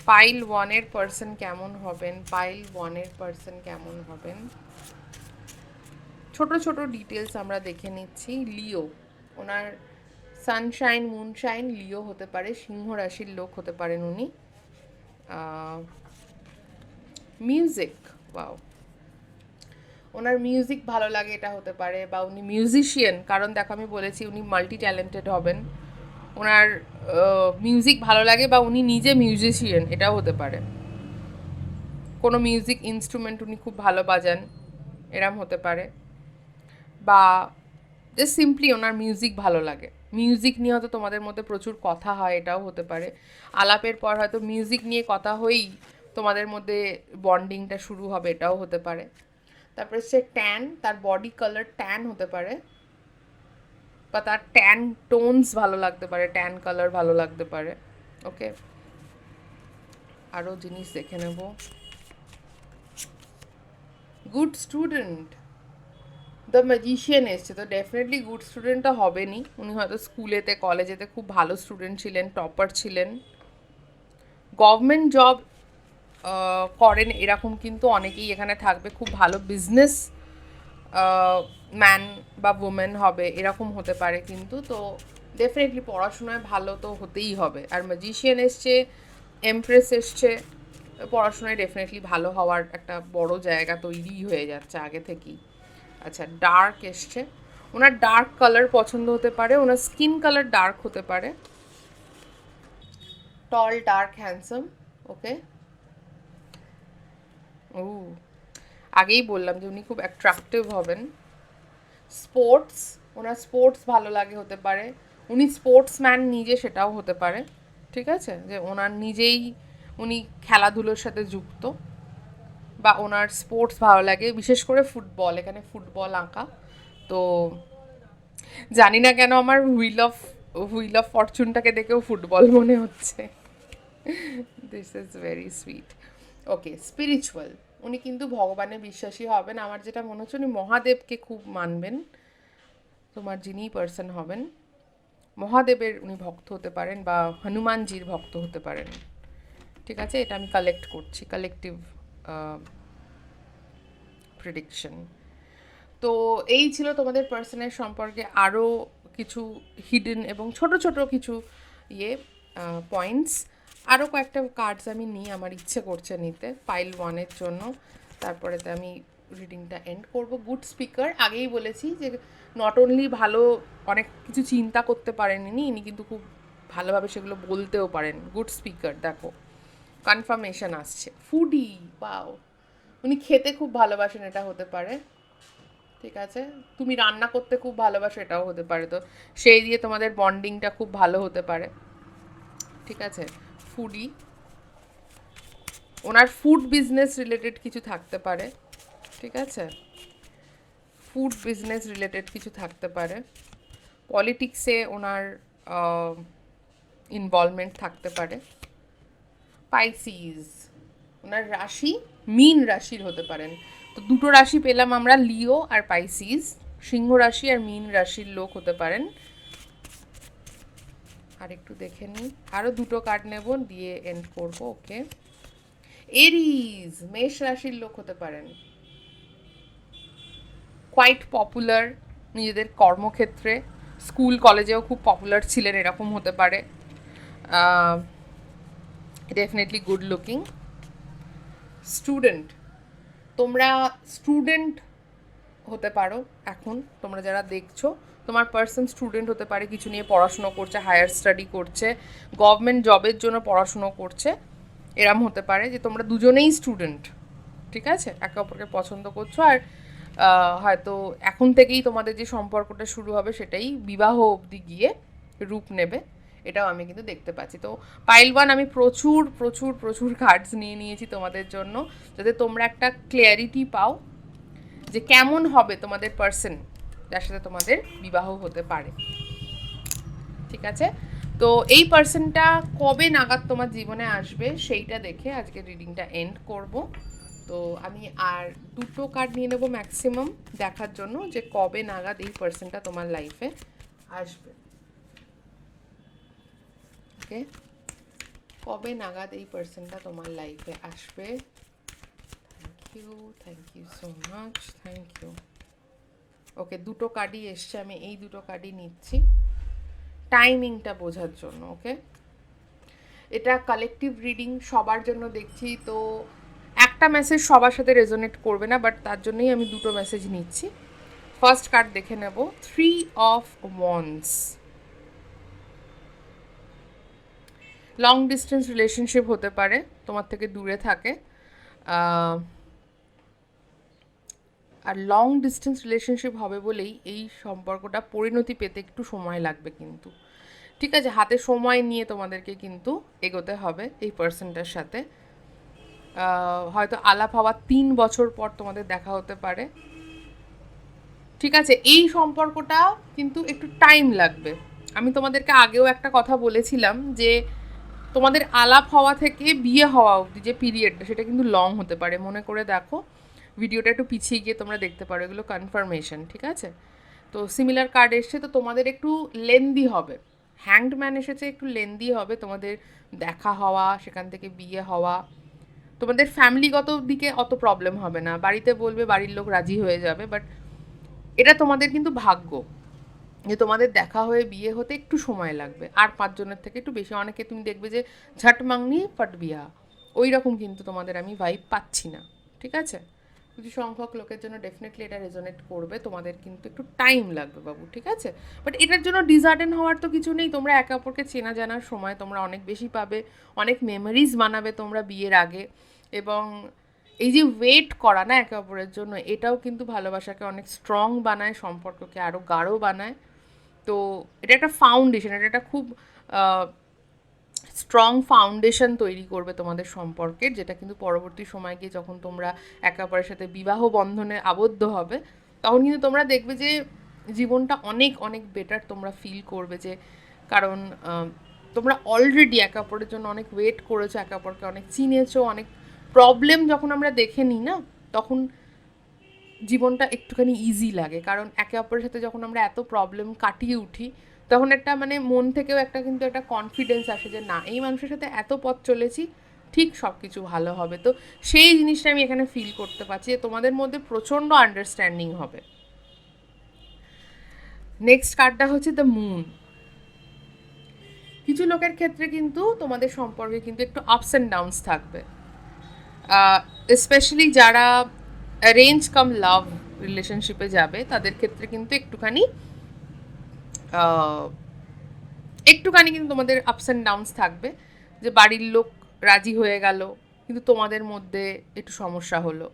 পাইল ওয়ানের পার্সন কেমন হবেন, পাইল ওয়ানের পার্সন কেমন হবেন। ছোট ছোট ডিটেলস আমরা দেখে নিচ্ছি। লিও, ওনার সানশাইন মুনশাইন লিও হতে পারে, সিংহ রাশির লোক হতে পারেন উনি। মিউজিক, ওয়াও, ওনার মিউজিক ভালো লাগে এটা হতে পারে, বা উনি মিউজিশিয়ান, কারণ দেখো আমি বলেছি উনি মাল্টি ট্যালেন্টেড হবেন। ওনার মিউজিক ভালো লাগে, বা উনি নিজে মিউজিশিয়ান এটাও হতে পারে, কোনো মিউজিক ইনস্ট্রুমেন্ট উনি খুব ভালো বাজান এরম হতে পারে, বা জাস্ট সিম্পলি ওনার মিউজিক ভালো লাগে। মিউজিক নিয়ে হয়তো তোমাদের মধ্যে প্রচুর কথা হয়, এটাও হতে পারে। আলাপের পর হয়তো মিউজিক নিয়ে কথা হয়েই তোমাদের মধ্যে বন্ডিংটা শুরু হবে, এটাও হতে পারে। তারপরে সে ট্যান, তার বডি কালার ট্যান হতে পারে, বা তার ট্যান টোনস ভালো লাগতে পারে, ট্যান কালার ভালো লাগতে পারে। ওকে, আরও জিনিস দেখে নেব। গুড স্টুডেন্ট, দ্য ম্যাজিশিয়ান এসছে, তো ডেফিনেটলি গুড স্টুডেন্টটা হবেনই। উনি হয়তো স্কুলেতে কলেজেতে খুব ভালো স্টুডেন্ট ছিলেন, টপার ছিলেন। গভর্নমেন্ট জব করেন এরকম কিন্তু অনেকেই এখানে থাকবে, খুব ভালো বিজনেস ম্যান বা ওমেন হবে এরকম হতে পারে কিন্তু। তো ডেফিনেটলি পড়াশোনায় ভালো তো হতেই হবে। আর ম্যাজিশিয়ান এসছে, এমপ্রেস এসছে, পড়াশোনায় ডেফিনেটলি ভালো হওয়ার একটা বড় জায়গা তৈরি হয়ে যাচ্ছে আগে থেকেই। আচ্ছা, ডার্ক এসছে, ওনার ডার্ক কালার পছন্দ হতে পারে, ওনার স্কিন কালার ডার্ক হতে পারে। টল, ডার্ক, হ্যান্ডসাম। ওকে, ও আগেই বললাম যে উনি খুব অ্যাট্রাকটিভ হবেন। স্পোর্টস, ওনার স্পোর্টস ভালো লাগে হতে পারে, উনি স্পোর্টসম্যান নিজে সেটাও হতে পারে। ঠিক আছে, যে ওনার নিজেই উনি খেলাধুলোর সাথে যুক্ত, বা ওনার স্পোর্টস ভালো লাগে, বিশেষ করে ফুটবল, এখানে ফুটবল আঁকা। তো জানি না কেন আমার হুইল অফ ফরচুনটাকে দেখেও ফুটবল মনে হচ্ছে। This is very sweet. Okay, spiritual, উনি কিন্তু ভগবানে বিশ্বাসী হবেন, আমার যেটা মনে হচ্ছে উনি মহাদেবকে খুব মানবেন। তোমার যিনি পার্সন হবেন মহাদেবের উনি ভক্ত হতে পারেন, বা হনুমানজির ভক্ত হতে পারেন। ঠিক আছে, এটা আমি কালেক্ট করছি, কালেকটিভ প্রেডিকশন। তো এই ছিল তোমাদের পার্সনের সম্পর্কে আরও কিছু হিডেন এবং ছোট ছোট কিছু ইয়ে পয়েন্টস। আরও কয়েকটা কার্ডস আমি নিই, আমার ইচ্ছে করছে নিতে পাইল ওয়ানের জন্য, তারপরেতে আমি রিডিংটা এন্ড করব। গুড স্পিকার, আগেই বলেছি যে নট অনলি ভালো অনেক কিছু চিন্তা করতে পারেন ইনি কিন্তু খুব ভালোভাবে সেগুলো বলতেও পারেন। গুড স্পিকার, দেখো কনফার্মেশন আসছে। ফুডি, পাও, উনি খেতে খুব ভালোবাসেন, এটা হতে পারে। ঠিক আছে, তুমি রান্না করতে খুব ভালোবাসো, এটাও হতে পারে। তো সেই দিয়ে তোমাদের বন্ডিংটা খুব ভালো হতে পারে। ঠিক আছে, ফুডি, ওনার ফুড বিজনেস রিলেটেড কিছু থাকতে পারে। ঠিক আছে, ফুড বিজনেস রিলেটেড কিছু থাকতে পারে। পলিটিক্সে ওনার ইনভলভমেন্ট থাকতে পারে। পাইসিস, ওনার রাশি মীন রাশির হতে পারেন। তো দুটো রাশি পেলাম আমরা, লিও আর পাইসিস, সিংহ রাশি আর মীন রাশির লোক হতে পারেন। আর একটু দেখে নিই, আরও দুটো কার্ড নেব দিয়ে এন্ড করব। ওকে, এরিজ মেষ রাশির লোক হতে পারেন, কোয়াইট পপুলার নিজেদের কর্মক্ষেত্রে, স্কুল কলেজেও খুব পপুলার ছিলেন এরকম হতে পারে, ডেফিনেটলি গুড লুকিং। স্টুডেন্ট, তোমরা স্টুডেন্ট হতে পারো এখন, তোমরা যারা দেখছো তোমার পার্সন স্টুডেন্ট হতে পারে, কিছু নিয়ে পড়াশুনো করছে, হায়ার স্টাডি করছে, গভর্নমেন্ট জবের জন্য পড়াশুনো করছে, এরম হতে পারে যে তোমরা দুজনেই স্টুডেন্ট, ঠিক আছে, একে অপরকে পছন্দ করছো। আর হয়তো এখন থেকেই তোমাদের যে সম্পর্কটা শুরু হবে সেটাই বিবাহ অবধি গিয়ে রূপ নেবে, এটাও আমি কিন্তু দেখতে পাচ্ছি। তো পাইল ওয়ান আমি প্রচুর প্রচুর প্রচুর কার্ডস নিয়ে নিয়েছি তোমাদের জন্য, যাতে তোমরা একটা ক্লিয়ারিটি পাও যে কেমন হবে তোমাদের পার্সন যার সাথে তোমাদের বিবাহ হতে পারে, ঠিক আছে। তো এই পার্সনটা কবে নাগাদ তোমার জীবনে আসবে সেইটা দেখে আজকে রিডিংটা এন্ড করব। তো আমি আর দুটো কার্ড নিয়ে নেবো ম্যাক্সিমাম দেখার জন্য যে কবে নাগাদ এই পার্সনটা তোমার লাইফে আসবে। ওকে, কবে নাগাদ এই পার্সনটা তোমার লাইফে আসবে। Thank you so much, thank you. Okay, দুটো কার্ডই এসছে, আমি এই দুটো কার্ডই নিচ্ছি টাইমিংটা বোঝার জন্য। ওকে, এটা কালেকটিভ রিডিং সবার জন্য দেখছি, তো একটা মেসেজ সবার সাথে রেজোনেট করবে না, বাট তার জন্যই আমি দুটো মেসেজ নিচ্ছি। ফার্স্ট কার্ড দেখে নেব, 3 of wands. Long distance relationship হতে পারে, তোমার থেকে দূরে থাকে, আর লং ডিস্টেন্স রিলেশনশিপ হবে বলেই এই সম্পর্কটা পরিণতি পেতে একটু সময় লাগবে কিন্তু, ঠিক আছে, হাতে সময় নিয়ে তোমাদেরকে কিন্তু এগোতে হবে এই পার্সনটার সাথে। হয়তো আলাপ হওয়ার 3 বছর পর তোমাদের দেখা হতে পারে, ঠিক আছে। এই সম্পর্কটা কিন্তু একটু টাইম লাগবে। আমি তোমাদেরকে আগেও একটা কথা বলেছিলাম যে তোমাদের আলাপ হওয়া থেকে বিয়ে হওয়া অবধি যে পিরিয়ডটা সেটা কিন্তু লং হতে পারে, মনে করে দেখো, ভিডিওটা একটু পিছিয়ে গিয়ে তোমরা দেখতে পারো, এগুলো কনফার্মেশন, ঠিক আছে। তো সিমিলার কার্ড এসছে, তো তোমাদের একটু লেন্দি হবে, হ্যাংড ম্যান এসেছে, একটু লেন্দি হবে তোমাদের দেখা হওয়া, সেখান থেকে বিয়ে হওয়া। তোমাদের ফ্যামিলিগত দিকে অত প্রবলেম হবে না, বাড়িতে বলবে, বাড়ির লোক রাজি হয়ে যাবে, বাট এটা তোমাদের কিন্তু ভাগ্য যে তোমাদের দেখা হয়ে বিয়ে হতে একটু সময় লাগবে, আর 5 জনের থেকে একটু বেশি। অনেকে তুমি দেখবে যে ঝট মাংনি ফট বিয়া, ওই রকম কিন্তু তোমাদের আমি ভাইব পাচ্ছি না, ঠিক আছে। কিছু সংখ্যক লোকের জন্য ডেফিনেটলি এটা রেজোনেট করবে, তোমাদের কিন্তু একটু টাইম লাগবে বাবু, ঠিক আছে। বাট এটার জন্য ডিজার্টেন হওয়ার তো কিছু নেই, তোমরা একে অপরকে চেনা জানার সময় তোমরা অনেক বেশি পাবে, অনেক মেমোরিজ বানাবে তোমরা বিয়ের আগে, এবং এই যে ওয়েট করা না একে অপরের জন্য, এটাও কিন্তু ভালোবাসাকে অনেক স্ট্রং বানায়, সম্পর্ককে আরও গাঢ় বানায়। তো এটা একটা ফাউন্ডেশন, এটা একটা খুব স্ট্রং ফাউন্ডেশন তৈরি করবে তোমাদের সম্পর্কের, যেটা কিন্তু পরবর্তী সময় গিয়ে যখন তোমরা একে অপরের সাথে বিবাহ বন্ধনে আবদ্ধ হবে তখন কিন্তু তোমরা দেখবে যে জীবনটা অনেক অনেক বেটার তোমরা ফিল করবে, যে কারণ তোমরা অলরেডি একে অপরের জন্য অনেক ওয়েট করেছো, একে অপরকে অনেক চিনেছো। অনেক প্রবলেম যখন আমরা দেখে নিই না, তখন জীবনটা একটুখানি ইজি লাগে, কারণ একে অপরের সাথে যখন আমরা এত প্রবলেম কাটিয়ে উঠি তখন একটা মানে মন থেকেও একটা কিন্তু একটা কনফিডেন্স আসে যে না, এই মানুষের সাথে এত পথ চলেছি, ঠিক সব কিছু ভালো হবে। তো সেই জিনিসটা আমি এখানে ফিল করতে পারছি যে তোমাদের মধ্যে প্রচণ্ড আন্ডারস্ট্যান্ডিং হবে। নেক্সট কার্ডটা হচ্ছে দ্য মুন। কিছু লোকের ক্ষেত্রে কিন্তু তোমাদের সম্পর্কে কিন্তু একটু আপস অ্যান্ড ডাউনস থাকবে, স্পেশালি যারা অ্যারেঞ্জ কাম লাভ রিলেশনশিপে যাবে তাদের ক্ষেত্রে কিন্তু একটুখানি কিন্তু তোমাদের আপস অ্যান্ড ডাউনস থাকবে, যে বাড়ির লোক রাজি হয়ে গেল কিন্তু তোমাদের মধ্যে একটু সমস্যা হলো,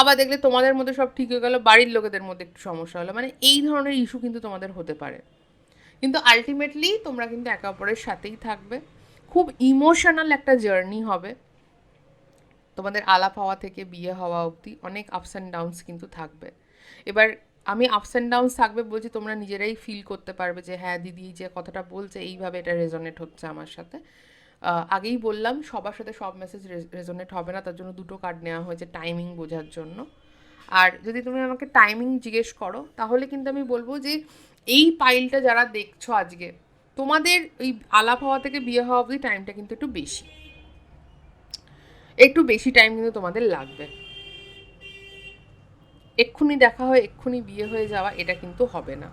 আবার দেখলে তোমাদের মধ্যে সব ঠিক হয়ে গেল, বাড়ির লোকেদের মধ্যে একটু সমস্যা হলো, মানে এই ধরনের ইস্যু কিন্তু তোমাদের হতে পারে। কিন্তু আলটিমেটলি তোমরা কিন্তু একে অপরের সাথেই থাকবে, খুব ইমোশনাল একটা জার্নি হবে তোমাদের আলাপ হওয়া থেকে বিয়ে হওয়া অবধি, অনেক আপস অ্যান্ড ডাউনস কিন্তু থাকবে। এবার আমি আপস অ্যান্ড ডাউনস থাকবে বলছি, তোমরা নিজেরাই ফিল করতে পারবে যে হ্যাঁ দিদি যে কথাটা বলছে এইভাবে এটা রেজোনেট হচ্ছে আমার সাথে। আগেই বললাম সবার সাথে সব মেসেজ রেজোনেট হবে না, তার জন্য দুটো কার্ড নেওয়া হয়েছে টাইমিং বোঝার জন্য। আর যদি তুমি আমাকে টাইমিং জিজ্ঞেস করো তাহলে কিন্তু আমি বলবো যে এই পাইলটা যারা দেখছো আজকে, তোমাদের ওই আলাপ হওয়া থেকে বিয়ে হওয়া অবধি টাইমটা কিন্তু একটু বেশি টাইম কিন্তু তোমাদের লাগবে। এক্ষুনি দেখা হয় এক্ষুনি বিয়ে হয়ে যাওয়া এটা কিন্তু হবে না।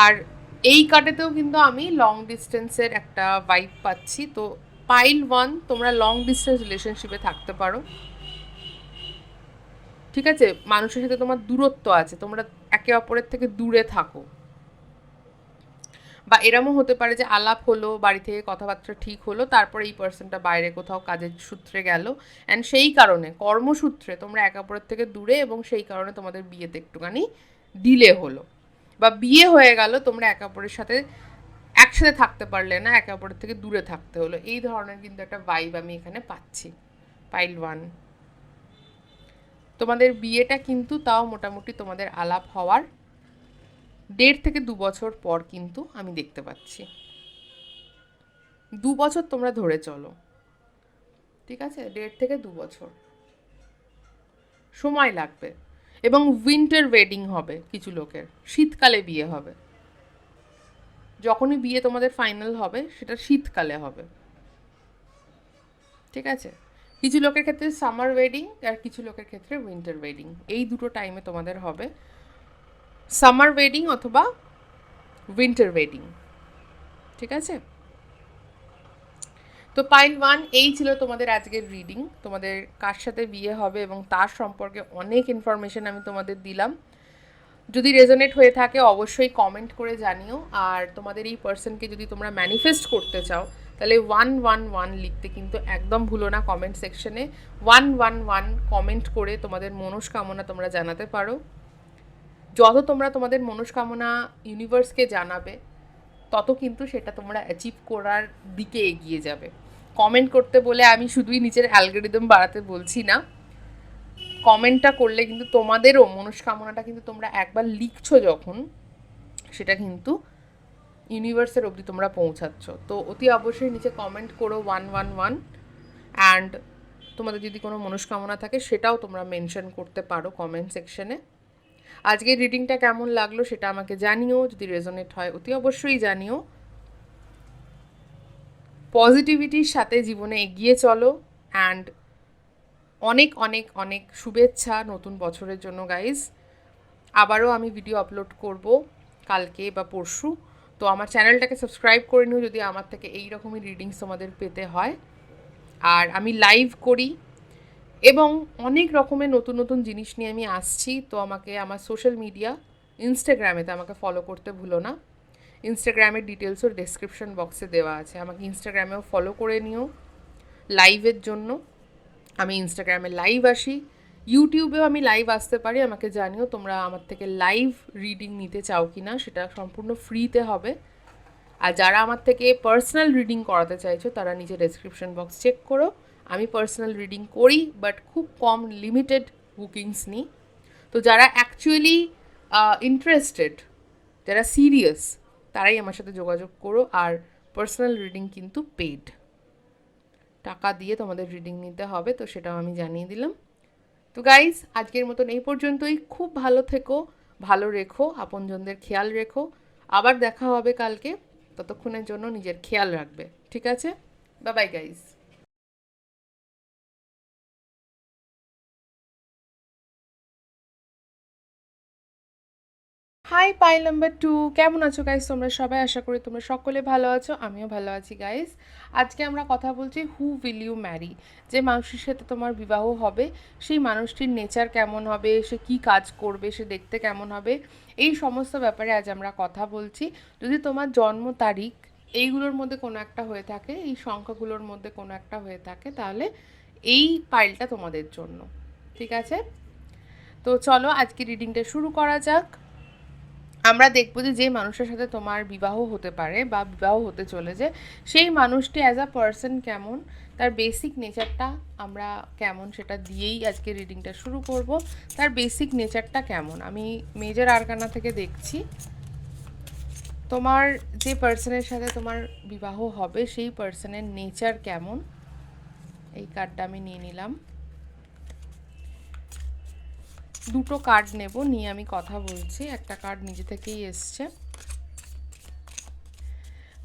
আর এই কার্ডেতেও কিন্তু আমি লং ডিস্টেন্সের একটা ভাইব পাচ্ছি। তো পাইল 1, তোমরা লং ডিস্টেন্স রিলেশনশিপে থাকতে পারো, ঠিক আছে? মানুষের সাথে তোমার দূরত্ব আছে, তোমরা একে অপরের থেকে দূরে থাকো। বা এরমও হতে পারে যে আলাপ হলো, বাড়ি থেকে কথাবার্তা ঠিক হলো, তারপরে এই পার্সনটা বাইরে কোথাও কাজের সূত্রে গেল, অ্যান্ড সেই কারণে কর্মসূত্রে তোমরা একে অপরের থেকে দূরে, এবং সেই কারণে তোমাদের বিয়েতে একটুখানি ডিলে হলো, বা বিয়ে হয়ে গেল, তোমরা একে অপরের সাথে একসাথে থাকতে পারলে না, একে অপরের থেকে দূরে থাকতে হলো। এই ধরনের কিন্তু একটা ভাইব আমি এখানে পাচ্ছি। পাইল 1, তোমাদের বিয়েটা কিন্তু তাও মোটামুটি তোমাদের আলাপ হওয়ার 1.5 থেকে 2 বছর পর কিন্তু আমি দেখতে পাচ্ছি। 2 বছর তোমরা ধরে চলো, ঠিক আছে? 1.5 থেকে 2 বছর সময় লাগবে। এবং উইন্টার ওয়েডিং হবে কিছু লোকের, শীতকালে বিয়ে হবে। যখনই বিয়ে তোমাদের ফাইনাল হবে সেটা শীতকালে হবে, ঠিক আছে? কিছু লোকের ক্ষেত্রে সামার ওয়েডিং, আর কিছু লোকের ক্ষেত্রে উইন্টার ওয়েডিং, এই দুটো টাইমে তোমাদের হবে, সামার ওয়েডিং অথবা উইন্টার ওয়েডিং, ঠিক আছে? তো পাইল 1, এই ছিল তোমাদের আজকের রিডিং। তোমাদের কার সাথে বিয়ে হবে এবং তার সম্পর্কে অনেক ইনফরমেশন আমি তোমাদের দিলাম। যদি রেজোনেট হয়ে থাকে অবশ্যই কমেন্ট করে জানিও। আর তোমাদের এই পার্সনকে যদি তোমরা ম্যানিফেস্ট করতে চাও তাহলে 111 লিখতে কিন্তু একদম ভুলো না কমেন্ট সেকশনে। 111 কমেন্ট করে তোমাদের মনস্কামনা তোমরা জানাতে পারো। যত তোমরা তোমাদের মনস্কামনা ইউনিভার্সকে জানাবে তত কিন্তু সেটা তোমরা অ্যাচিভ করার দিকে এগিয়ে যাবে। কমেন্ট করতে বলে আমি শুধুই নিজের অ্যালগোরিদম বাড়াতে বলছি না, কমেন্টটা করলে কিন্তু তোমাদেরও মনস্কামনাটা কিন্তু তোমরা একবার লিখছো যখন, সেটা কিন্তু ইউনিভার্সের অবধি তোমরা পৌঁছাচ্ছ। তো অতি অবশ্যই নিচে কমেন্ট করো 111, অ্যান্ড তোমাদের যদি কোনো মনস্কামনা থাকে সেটাও তোমরা মেনশন করতে পারো কমেন্ট সেকশনে। আজকের রিডিংটা কেমন লাগলো সেটা আমাকে জানিও, যদি রেজোনেট হয় অতি অবশ্যই জানিও। পজিটিভিটির সাথে জীবনে এগিয়ে চলো, অ্যান্ড অনেক অনেক অনেক শুভেচ্ছা নতুন বছরের জন্য গাইজ। আবারও আমি ভিডিও আপলোড করব কালকে বা পরশু। তো আমার চ্যানেলটাকে সাবস্ক্রাইব করে নিও যদি আমার থেকে এই রকমই রিডিংস তোমাদের পেতে হয়। আর আমি লাইভ করি এবং অনেক রকমের নতুন নতুন জিনিস নিয়ে আমি আসছি। তো আমাকে আমার সোশ্যাল মিডিয়া ইনস্টাগ্রামেতে আমাকে ফলো করতে ভুলো না। ইনস্টাগ্রামের ডিটেলসও ডেসক্রিপশন বক্সে দেওয়া আছে, আমাকে ইনস্টাগ্রামেও ফলো করে নিও লাইভের জন্য। আমি ইনস্টাগ্রামে লাইভ আসি, ইউটিউবেও আমি লাইভ আসতে পারি। আমাকে জানিও তোমরা আমার থেকে লাইভ রিডিং নিতে চাও কি না, সেটা সম্পূর্ণ ফ্রিতে হবে। আর যারা আমার থেকে পার্সোনাল রিডিং করাতে চাইছো তারা নিজের ডেসক্রিপশন বক্স চেক করো। আমি পার্সোনাল রিডিং করি, বাট খুব কম লিমিটেড বুকিংস নিই। তো যারা অ্যাকচুয়ালি ইন্টারেস্টেড, যারা সিরিয়াস, তারাই আমার সাথে যোগাযোগ করো। আর পার্সোনাল রিডিং কিন্তু পেইড, টাকা দিয়ে তোমাদের রিডিং নিতে হবে, তো সেটাও আমি জানিয়ে দিলাম। তো গাইজ আজকের মতন এই পর্যন্তই। খুব ভালো থেকো, ভালো রেখো, আপনজনদের খেয়াল রেখো। আবার দেখা হবে কালকে, ততক্ষণের জন্য নিজের খেয়াল রাখবে, ঠিক আছে? Bye bye guys. Hi pile number 2, কেমন আছো গাইজ তোমরা সবাই? আশা করি তোমরা সকলে ভালো আছো, আমিও ভালো আছি গাইজ। আজকে আমরা কথা বলছি হু উইল ইউ ম্যারি। যে মানুষের সাথে তোমার বিবাহ হবে সেই মানুষটির নেচার কেমন হবে, সে কি কাজ করবে, সে দেখতে কেমন হবে, এই সমস্ত ব্যাপারে আজ আমরা কথা বলছি। যদি তোমার জন্ম তারিখ এইগুলোর মধ্যে কোনো একটা হয়ে থাকে, এই সংখ্যাগুলোর মধ্যে কোনো একটা হয়ে থাকে, তাহলে এই পাইলটা তোমাদের জন্য, ঠিক আছে? তো চলো আজকে রিডিংটা শুরু করা যাক। আমরা দেখব যে যে মানুষের সাথে তোমার বিবাহ হতে পারে বা বিবাহ হতে চলেছে সেই মানুষটি অ্যাজ আ পার্সন কেমন, তার বেসিক নেচারটা আমরা কেমন সেটা দিয়েই আজকে রিডিংটা শুরু করব। তার বেসিক নেচারটা কেমন আমি মেজর আরকানা থেকে দেখছি। তোমার যে পার্সনের সাথে তোমার বিবাহ হবে সেই পার্সনের নেচার কেমন, এই কার্ডটা আমি নিয়ে নিলাম। দুটো কার্ড নেব, নিয়ে আমি কথা বলছি। একটা কার্ড নিজে থেকেই এসছে।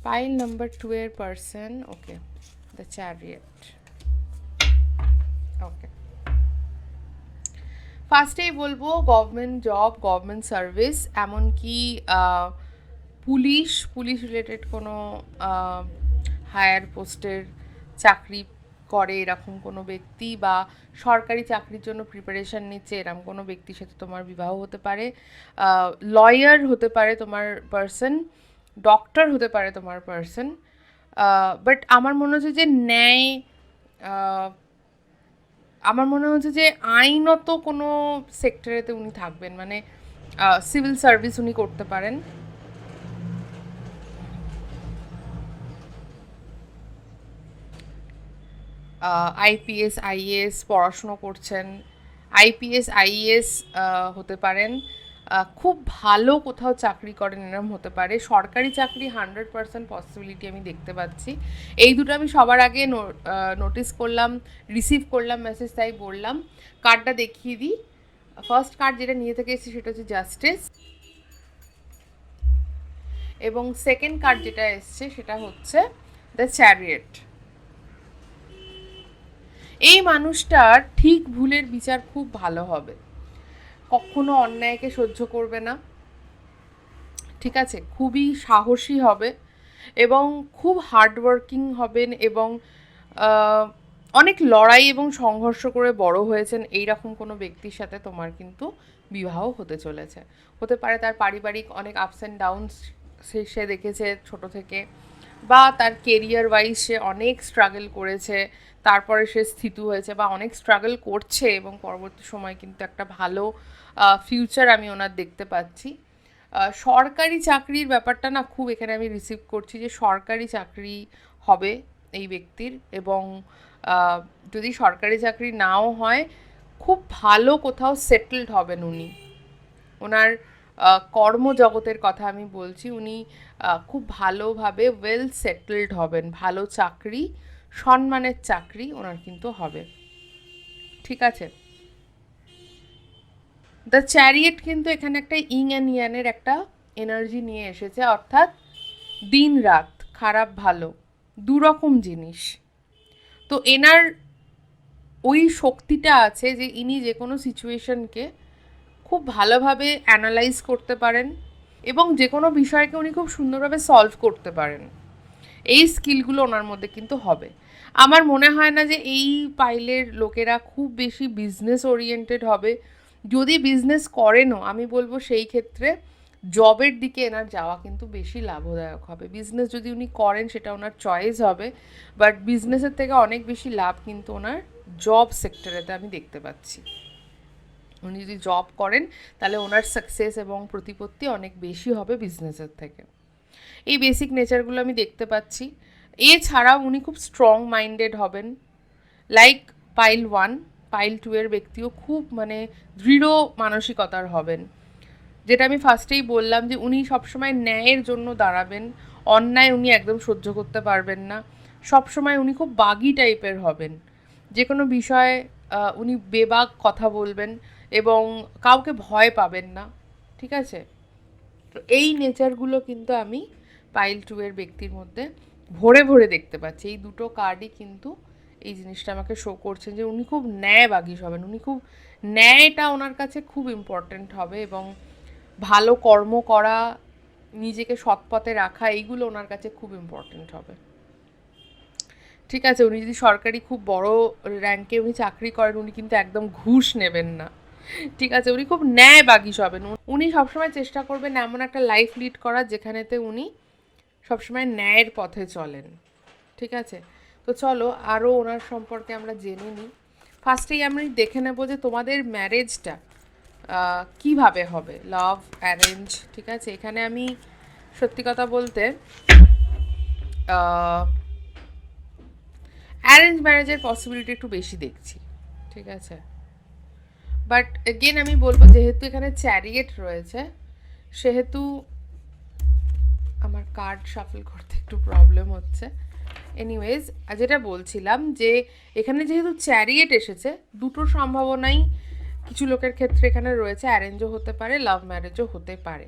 পাইল নাম্বার 2 এর পার্সন, ওকে, দ্য চ্যারিয়েট। ওকে, ফার্স্টেই বলবো গভর্নমেন্ট জব, গভর্নমেন্ট সার্ভিস, এমনকি পুলিশ রিলেটেড কোনো হায়ার পোস্টের চাকরি করে এরকম কোনো ব্যক্তি, বা সরকারি চাকরির জন্য প্রিপারেশান নিচ্ছে এরকম কোনো ব্যক্তির সাথে তোমার বিবাহ হতে পারে। লয়ার হতে পারে তোমার পার্সন, ডক্টর হতে পারে তোমার পার্সন। বাট আমার মনে হচ্ছে যে ন্যায়, আমার মনে হচ্ছে যে আইনত কোনো সেক্টরেতে উনি থাকবেন, মানে সিভিল সার্ভিস উনি করতে পারেন। আইপিএস আইএএস পড়াশুনো করছেন, আইপিএস আইএএস হতে পারেন, খুব ভালো কোথাও চাকরি করেন এরম হতে পারে। সরকারি চাকরি 100% পসিবিলিটি আমি দেখতে পাচ্ছি। এই দুটো আমি সবার আগে নোটিস করলাম, রিসিভ করলাম মেসেজ, তাই বললাম। কার্ডটা দেখিয়ে দিই। ফার্স্ট কার্ড যেটা নিয়ে থেকে এসেছি সেটা হচ্ছে জাস্টিস, এবং সেকেন্ড কার্ড যেটা এসছে সেটা হচ্ছে দ্য চ্যারিয়েট। এই মানুষটার ঠিক ভুলের বিচার খুব ভালো হবে, কখনো অন্যায়কে সহ্য করবে না, ঠিক আছে, খুবই সাহসী হবে এবং খুব হার্ডওয়ার্কিং হবেন, এবং অনেক লড়াই এবং সংঘর্ষ করে বড় হয়েছেন এই রকম কোনো ব্যক্তির সাথে তোমার কিন্তু বিবাহ হতে চলেছে। হতে পারে তার পারিবারিক অনেক আপস অ্যান্ড ডাউনস সে দেখেছে ছোট থেকে, বা তার কেরিয়ার ওয়াইজ সে অনেক স্ট্রাগল করেছে, তারপরে সে স্থিত হয়েছে, বা অনেক স্ট্রাগল করছে এবং পরবর্তী সময় কিন্তু একটা ভালো ফিউচার আমি ওনার দেখতে পাচ্ছি। সরকারি চাকরির ব্যাপারটা না খুব এখানে আমি রিসিভ করছি, যে সরকারি চাকরি হবে এই ব্যক্তির, এবং যদি সরকারি চাকরি নাও হয় খুব ভালো কোথাও সেটেলড হবেন উনি। ওনার কর্মজগতের কথা আমি বলছি, উনি খুব ভালোভাবে ওয়েল সেটেলড হবেন, ভালো চাকরি, সম্মানের চাকরি ওনার কিন্তু হবে, ঠিক আছে। দ্য চ্যারিয়েট কিন্তু এখানে একটা ইং অ্যান্ড ইয়ানের একটা এনার্জি নিয়ে এসেছে, অর্থাৎ দিন রাত, খারাপ ভালো দুরকম জিনিস। তো এনার ওই শক্তিটা আছে যে ইনি যে কোনো সিচুয়েশনকে খুব ভালোভাবে অ্যানালাইজ করতে পারেন, এবং যে কোনো বিষয়কে উনি খুব সুন্দরভাবে সলভ করতে পারেন। এই স্কিলগুলো ওনার মধ্যে কিন্তু হবে। আমার মনে হয় না যে এই পাইলের লোকেরা খুব বেশি বিজনেস ওরিয়েন্টেড হবে। যদি বিজনেস করেনও আমি বলবো সেই ক্ষেত্রে জবের দিকে এনার যাওয়া কিন্তু বেশি লাভদায়ক হবে। বিজনেস যদি উনি করেন সেটা ওনার চয়েস হবে, বাট বিজনেসের থেকে অনেক বেশি লাভ কিন্তু ওনার জব সেক্টরেতে আমি দেখতে পাচ্ছি। উনি যদি জব করেন তাহলে ওনার সাকসেস এবং প্রতিপত্তি অনেক বেশি হবে বিজনেসের থেকে। এই বেসিক নেচারগুলো আমি দেখতে পাচ্ছি। এছাড়াও উনি খুব স্ট্রং মাইন্ডেড হবেন, লাইক পাইল 1, পাইল 2 এর ব্যক্তিও খুব মানে দৃঢ় মানসিকতার হবেন। যেটা আমি ফার্স্টেই বললাম যে উনি সবসময় ন্যায়ের জন্য দাঁড়াবেন, অন্যায় উনি একদম সহ্য করতে পারবেন না। সবসময় উনি খুব বাগী টাইপের হবেন, যে কোনো বিষয়ে উনি বেবাক কথা বলবেন এবং কাউকে ভয় পাবেন না, ঠিক আছে। তো এই নেচারগুলো কিন্তু আমি পাইল 2 এর ব্যক্তির মধ্যে ভরে ভরে দেখতে পাচ্ছি। এই দুটো কার্ডই কিন্তু এই জিনিসটা আমাকে শো করছেন যে উনি খুব ন্যায়বাগী হবেন, উনি খুব ন্যায়টা ওনার কাছে খুব ইম্পর্ট্যান্ট হবে, এবং ভালো কর্ম করা, নিজেকে সৎ পথে রাখা, এইগুলো ওনার কাছে খুব ইম্পর্ট্যান্ট হবে, ঠিক আছে। উনি যদি সরকারি খুব বড় র্যাঙ্কে উনি চাকরি করেন, উনি কিন্তু একদম ঘুষ নেবেন না, ঠিক আছে। উনি খুব ন্যায়বাগী হবেন, উনি সবসময় চেষ্টা করবেন এমন একটা লাইফ লিড করার যেখানেতে উনি সবসময় ন্যায়ের পথে চলেন, ঠিক আছে। তো চলো আরও ওনার সম্পর্কে আমরা জেনে নিই। ফার্স্টেই আমি দেখে নেব যে তোমাদের ম্যারেজটা কিভাবে হবে, লাভ অ্যারেঞ্জ, ঠিক আছে। এখানে আমি সত্যি কথা বলতে অ্যারেঞ্জ ম্যারেজের পসিবিলিটি একটু বেশি দেখছি, ঠিক আছে। বাট এগেন আমি বলবো যেহেতু এখানে চ্যারিয়েট রয়েছে, সেহেতু আমার কার্ড শাফল করতে একটু প্রবলেম হচ্ছে। এনিওয়েজ, যেটা বলছিলাম যে এখানে যেহেতু চ্যারিয়েট এসেছে, দুটো সম্ভাবনাই কিছু লোকের ক্ষেত্রে এখানে রয়েছে, অ্যারেঞ্জও হতে পারে, লাভ ম্যারেজও হতে পারে।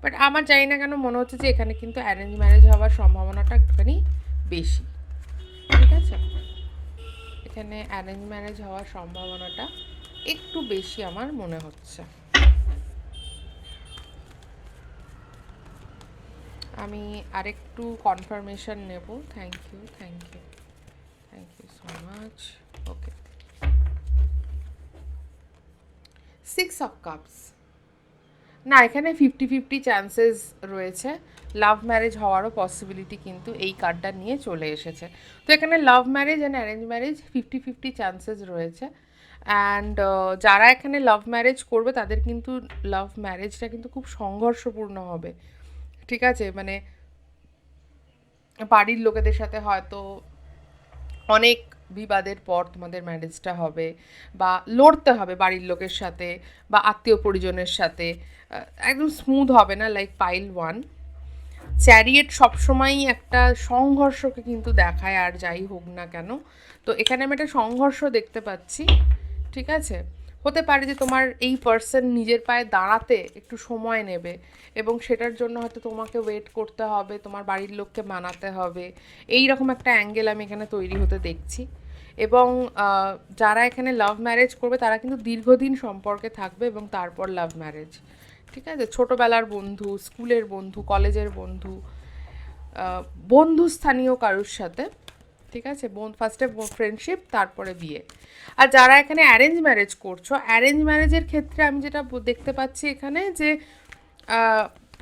বাট আমার জানি না কেন মনে হচ্ছে যে এখানে কিন্তু অ্যারেঞ্জ ম্যারেজ হওয়ার সম্ভাবনাটা একটুখানি বেশি। ঠিক আছে, এখানে অ্যারেঞ্জ ম্যারেজ হওয়ার সম্ভাবনাটা একটু বেশি আমার মনে হচ্ছে। আমি আরেকটু কনফার্মেশন নেব। Thank you, thank you, thank you so much. Okay, 6 of Cups। না, এখানে 50-50 চান্সেস রয়েছে। লাভ ম্যারেজ হওয়ারও পসিবিলিটি কিন্তু এই কার্ডটা নিয়ে চলে এসেছে। তো এখানে love marriage and arrange marriage 50-50 chances রয়েছে। অ্যান্ড যারা এখানে লাভ ম্যারেজ করবে তাদের কিন্তু লাভ ম্যারেজটা কিন্তু খুব সংঘর্ষপূর্ণ হবে। ঠিক আছে, মানে বাড়ির লোকেদের সাথে হয়তো অনেক বিবাদের পর তোমাদের ম্যারেজটা হবে, বা লড়তে হবে বাড়ির লোকের সাথে বা আত্মীয় পরিজনের সাথে। একদম স্মুথ হবে না, লাইক পাইল 1। চ্যারিয়েট সবসময়ই একটা সংঘর্ষকে কিন্তু দেখায়, আর যাই হোক না কেন। তো এখানে আমি একটা সংঘর্ষ দেখতে পাচ্ছি। ঠিক আছে, হতে পারে যে তোমার এই পার্সন নিজের পায়ে দাঁড়াতে একটু সময় নেবে, এবং সেটার জন্য হয়তো তোমাকে ওয়েট করতে হবে, তোমার বাড়ির লোককে মানাতে হবে। এই রকম একটা অ্যাঙ্গেল আমি এখানে তৈরি হতে দেখছি। এবং যারা এখানে লাভ ম্যারেজ করবে তারা কিন্তু দীর্ঘদিন সম্পর্কে থাকবে এবং তারপর লাভ ম্যারেজ। ঠিক আছে, ছোটোবেলার বন্ধু, স্কুলের বন্ধু, কলেজের বন্ধু, বন্ধুস্থানীয় কারোর সাথে। ঠিক আছে, ফার্স্টে ফ্রেন্ডশিপ, তারপরে বিয়ে। আর যারা এখানে অ্যারেঞ্জ ম্যারেজ করছো, অ্যারেঞ্জ ম্যারেজের ক্ষেত্রে আমি যেটা দেখতে পাচ্ছি এখানে যে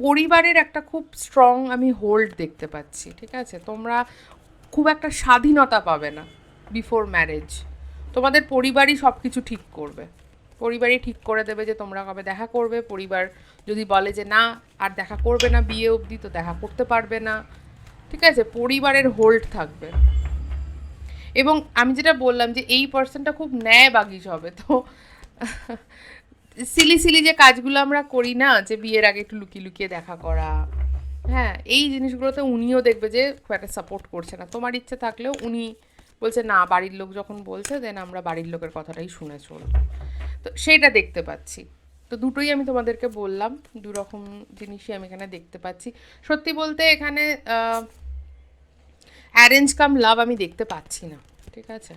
পরিবারের একটা খুব স্ট্রং আমি হোল্ড দেখতে পাচ্ছি। ঠিক আছে, তোমরা খুব একটা স্বাধীনতা পাবে না বিফোর ম্যারেজ। তোমাদের পরিবারই সব কিছু ঠিক করবে, পরিবারই ঠিক করে দেবে যে তোমরা কবে দেখা করবে। পরিবার যদি বলে যে না আর দেখা করবে না বিয়ে অবধি, তো দেখা করতে পারবে না। ঠিক আছে, পরিবারের হোল্ড থাকবে। এবং আমি যেটা বললাম যে এই পার্সনটা খুব ন্যায়বাগীশ হবে। তো সিলি সিলি যে কাজগুলো আমরা করি না, যে বিয়ের আগে একটু লুকিয়ে লুকিয়ে দেখা করা, হ্যাঁ, এই জিনিসগুলোতে উনিও দেখবে যে খুব একটা সাপোর্ট করছে না। তোমার ইচ্ছে থাকলেও উনি বলছে না, বাড়ির লোক যখন বলছে দেন আমরা বাড়ির লোকের কথাটাই শুনে চলব। তো সেইটা দেখতে পাচ্ছি। তো দুটোই আমি তোমাদেরকে বললাম, দু রকম জিনিসই আমি এখানে দেখতে পাচ্ছি। সত্যি বলতে এখানে অ্যারেঞ্জ কাম লাভ আমি দেখতে পাচ্ছি না। ঠিক আছে,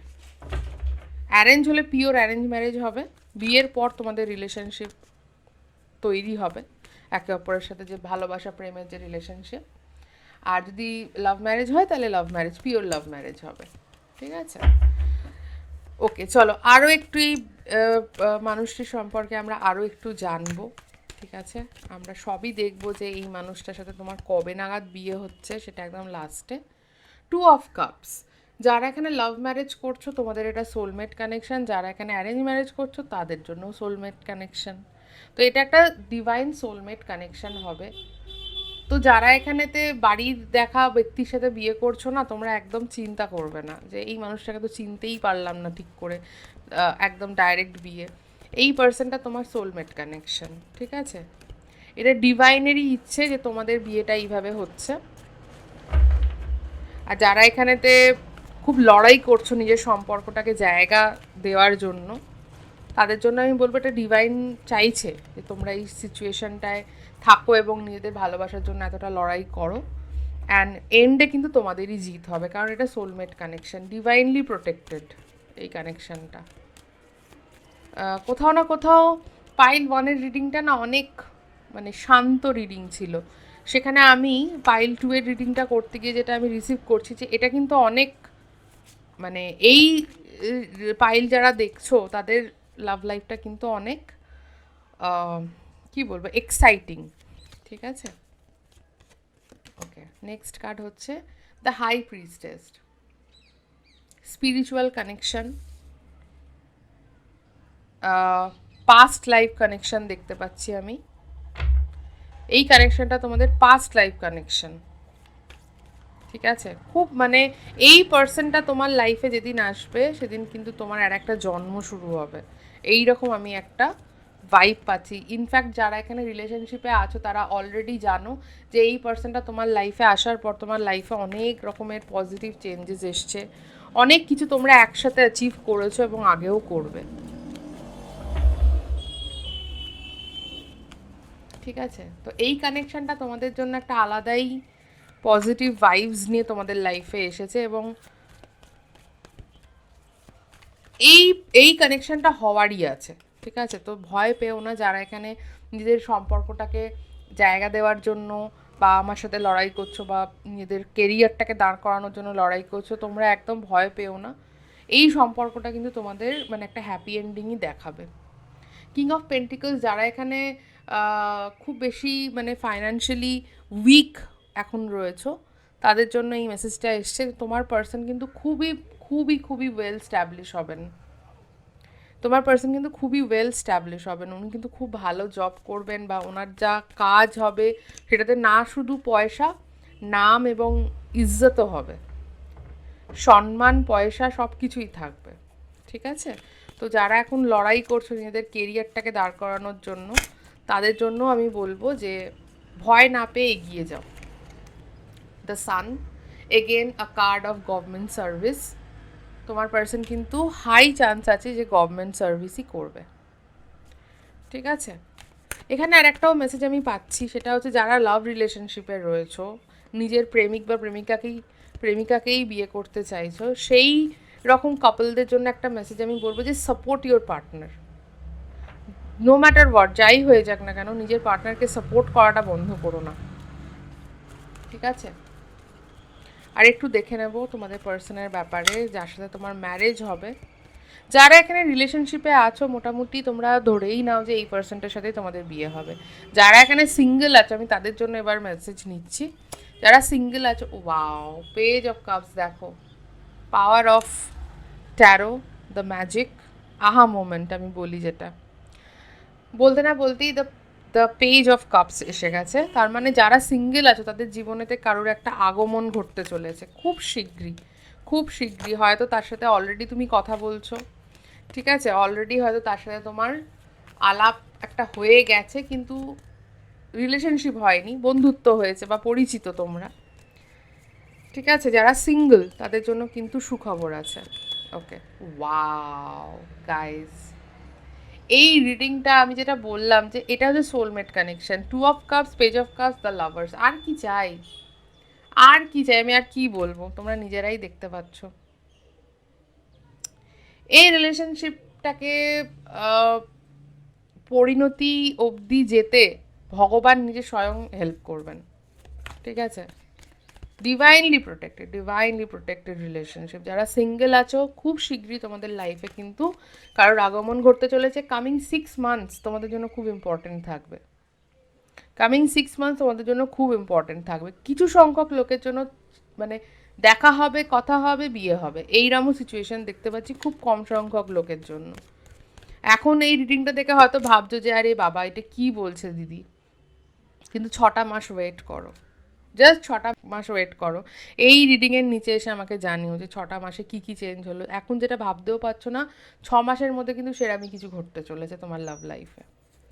অ্যারেঞ্জ হলে পিওর অ্যারেঞ্জ ম্যারেজ হবে, বিয়ের পর তোমাদের রিলেশনশিপ তৈরি হবে একে অপরের সাথে, যে ভালোবাসা প্রেমের যে রিলেশনশিপ। আর যদি লাভ ম্যারেজ হয় তাহলে love marriage, pure love marriage হবে। ঠিক আছে, ওকে, চলো আরও একটু এই মানুষটির সম্পর্কে আমরা আরও একটু জানবো। ঠিক আছে, আমরা সবই দেখবো যে এই মানুষটার সাথে তোমার কবে নাগাদ বিয়ে হচ্ছে, সেটা একদম লাস্টে। 2 of Cups। যারা এখানে লাভ ম্যারেজ করছো তোমাদের এটা সোলমেট কানেকশন, যারা এখানে অ্যারেঞ্জ ম্যারেজ করছো তাদের জন্য সোলমেট কানেকশন। তো এটা একটা ডিভাইন সোলমেট কানেকশন হবে। তো যারা এখানেতে বাড়ির দেখা ব্যক্তির সাথে বিয়ে করছো না, তোমরা একদম চিন্তা করবে না যে এই মানুষটাকে তো চিনতেই পারলাম না ঠিক করে, একদম ডাইরেক্ট বিয়ে। এই পার্সনটা তোমার সোলমেট কানেকশন। ঠিক আছে, এটা ডিভাইনেরই ইচ্ছে যে তোমাদের বিয়েটা এইভাবে হচ্ছে। আর যারা এখানেতে খুব লড়াই করছো নিজের সম্পর্কটাকে জায়গা দেওয়ার জন্য, তাদের জন্য আমি বলবো এটা ডিভাইন চাইছে যে তোমরা এই সিচুয়েশনটায় থাকো এবং নিজেদের ভালোবাসার জন্য এতটা লড়াই করো। অ্যান্ড এন্ডে কিন্তু তোমাদেরই জিত হবে, কারণ এটা সোলমেট কানেকশন, ডিভাইনলি প্রোটেক্টেড এই কানেকশনটা। কোথাও না কোথাও পাইল 1-এর রিডিংটা না অনেক মানে শান্ত রিডিং ছিল, সেখানে আমি পাইল 2-এর রিডিংটা করতে গিয়ে যেটা আমি রিসিভ করছি যে এটা কিন্তু অনেক মানে এই পাইল যারা দেখছো তাদের লাভ লাইফটা কিন্তু অনেক কি বলবো, এক্সাইটিং। ঠিক আছে, ওকে, নেক্সট কার্ড হচ্ছে the high priestess. Spiritual connection, past life connection দেখতে পাচ্ছি আমি। এই কানেকশনটা তোমাদের পাস্ট লাইফ কানেকশন। ঠিক আছে, খুব মানে এই পার্সনটা তোমার লাইফে যেদিন আসবে সেদিন কিন্তু তোমার আর একটা জন্ম শুরু হবে, এই রকম আমি একটা ভাইব পাচ্ছি। ইনফ্যাক্ট যারা এখানে রিলেশনশিপে আছো তারা অলরেডি জানো যে এই পার্সনটা তোমার লাইফে আসার পর তোমার লাইফে অনেক রকমের পজিটিভ চেঞ্জেস এসছে, অনেক কিছু তোমরা একসাথে অ্যাচিভ করেছো এবং আগেও করবে। ঠিক আছে? তো এই কানেকশনটা তোমাদের জন্য একটা আলাদাই পজিটিভ ভাইবস নিয়ে তোমাদের লাইফে এসেছে, এবং এই এই কানেকশনটা হওয়ারই আছে। ঠিক আছে? তো ভয় পেও না যারা এখানে নিজেদের সম্পর্কটাকে জায়গা দেওয়ার জন্য বা আমার সাথে লড়াই করছো বা নিজেদের কেরিয়ারটাকে দাঁড় করানোর জন্য লড়াই করছো, তোমরা একদম ভয় পেও না। এই সম্পর্কটা কিন্তু তোমাদের মানে একটা হ্যাপি এন্ডিংই দেখাবে। কিং অফ পেন্টিকলস যারা এখানে খুব বেশি মানে ফাইন্যান্সিয়ালি উইক এখন রয়েছো, তাদের জন্য এই মেসেজটা এসছে। তোমার পার্সন কিন্তু খুবই খুবই খুবই ওয়েল স্ট্যাবলিশ হবেন। তোমার পার্সন কিন্তু খুবই ওয়েল স্ট্যাবলিশ হবেন, উনি কিন্তু খুব ভালো জব করবেন, বা ওনার যা কাজ হবে সেটাতে না শুধু পয়সা, নাম এবং ইজ্জতও হবে, সম্মান, পয়সা সব কিছুই থাকবে। ঠিক আছে? তো যারা এখন লড়াই করছো নিজেদের কেরিয়ারটাকে দাঁড় করানোর জন্য, তাদের জন্য আমি বলবো যে ভয় না পেয়ে এগিয়ে যাও। The sun, again a card of government service. তোমার পার্সন কিন্তু হাই চান্স আছে যে গভর্নমেন্ট সার্ভিসই করবে। ঠিক আছে? এখানে আর একটাও মেসেজ আমি পাচ্ছি, সেটা হচ্ছে যারা লাভ রিলেশনশিপে রয়েছো, নিজের প্রেমিক বা প্রেমিকাকেই বিয়ে করতে চাইছো, সেই রকম কাপলদের জন্য একটা মেসেজ আমি বলবো যে support your partner. No matter what, যাই হয়ে যাক না কেন, নিজের পার্টনারকে সাপোর্ট করাটা বন্ধ করো না। ঠিক আছে? আর একটু দেখে নেব তোমাদের পার্সনের ব্যাপারে, যার সাথে তোমার ম্যারেজ হবে। যারা এখানে রিলেশনশিপে আছো, মোটামুটি তোমরা ধরেই নাও যে এই পার্সনটার সাথেই তোমাদের বিয়ে হবে। যারা এখানে সিঙ্গেল আছো, আমি তাদের জন্য এবার মেসেজ নিচ্ছি। যারা সিঙ্গেল আছো, ওয়াও, পেজ অফ কাপস দেখো, power of taro, the magic, আহা মোমেন্ট আমি বলি যেটা, বলতে না বলতেই the the page of cups এসে গেছে। তার মানে যারা সিঙ্গেল আছো তাদের জীবনেতে কারোর একটা আগমন ঘটতে চলেছে খুব শীঘ্রই, খুব শীঘ্রই। হয়তো তার সাথে অলরেডি তুমি কথা বলছো। ঠিক আছে? অলরেডি হয়তো তার সাথে তোমার আলাপ একটা হয়ে গেছে, কিন্তু রিলেশনশিপ হয়নি, বন্ধুত্ব হয়েছে বা পরিচিত তোমরা। ঠিক আছে? যারা সিঙ্গেল তাদের জন্য কিন্তু সুখবর আছে। ওকে, ওয়াও গাইস, এই রিডিংটা আমি যেটা বললাম যে এটা হচ্ছে soulmate connection, two of cups, page of cups, the lovers. আর কি চাই, আর কি চাই, আমি আর কি বলবো, তোমরা নিজেরাই দেখতে পাচ্ছ। এই রিলেশনশিপটাকে পরিণতি অবধি যেতে ভগবান নিজে স্বয়ং হেল্প করবেন। ঠিক আছে? Divinely protected relationship. যারা সিঙ্গেল আছো, খুব শীঘ্রই তোমাদের লাইফে কিন্তু কারোর আগমন ঘটতে চলেছে। কামিং 6 মান্থস তোমাদের জন্য খুব ইম্পর্টেন্ট থাকবে। কামিং 6 মান্থস তোমাদের জন্য খুব ইম্পর্টেন্ট থাকবে। কিছু সংখ্যক লোকের জন্য মানে দেখা হবে, কথা হবে, বিয়ে হবে, এইরকমও সিচুয়েশন দেখতে পাচ্ছি খুব কম সংখ্যক লোকের জন্য। এখন এই রিডিংটা দেখে হয়তো ভাবছো যে আরে বাবা এটা কি বলছে দিদি, কিন্তু 6টা মাস ওয়েট করো, জাস্ট 6টা মাস ওয়েট করো। এই রিডিংয়ের নিচে এসে আমাকে জানিও যে 6টা মাসে কী কী চেঞ্জ হলো। এখন যেটা ভাবতেও পারছো না, 6 মাসের মধ্যে কিন্তু সেরকমই কিছু ঘটতে চলেছে তোমার লাভ লাইফে।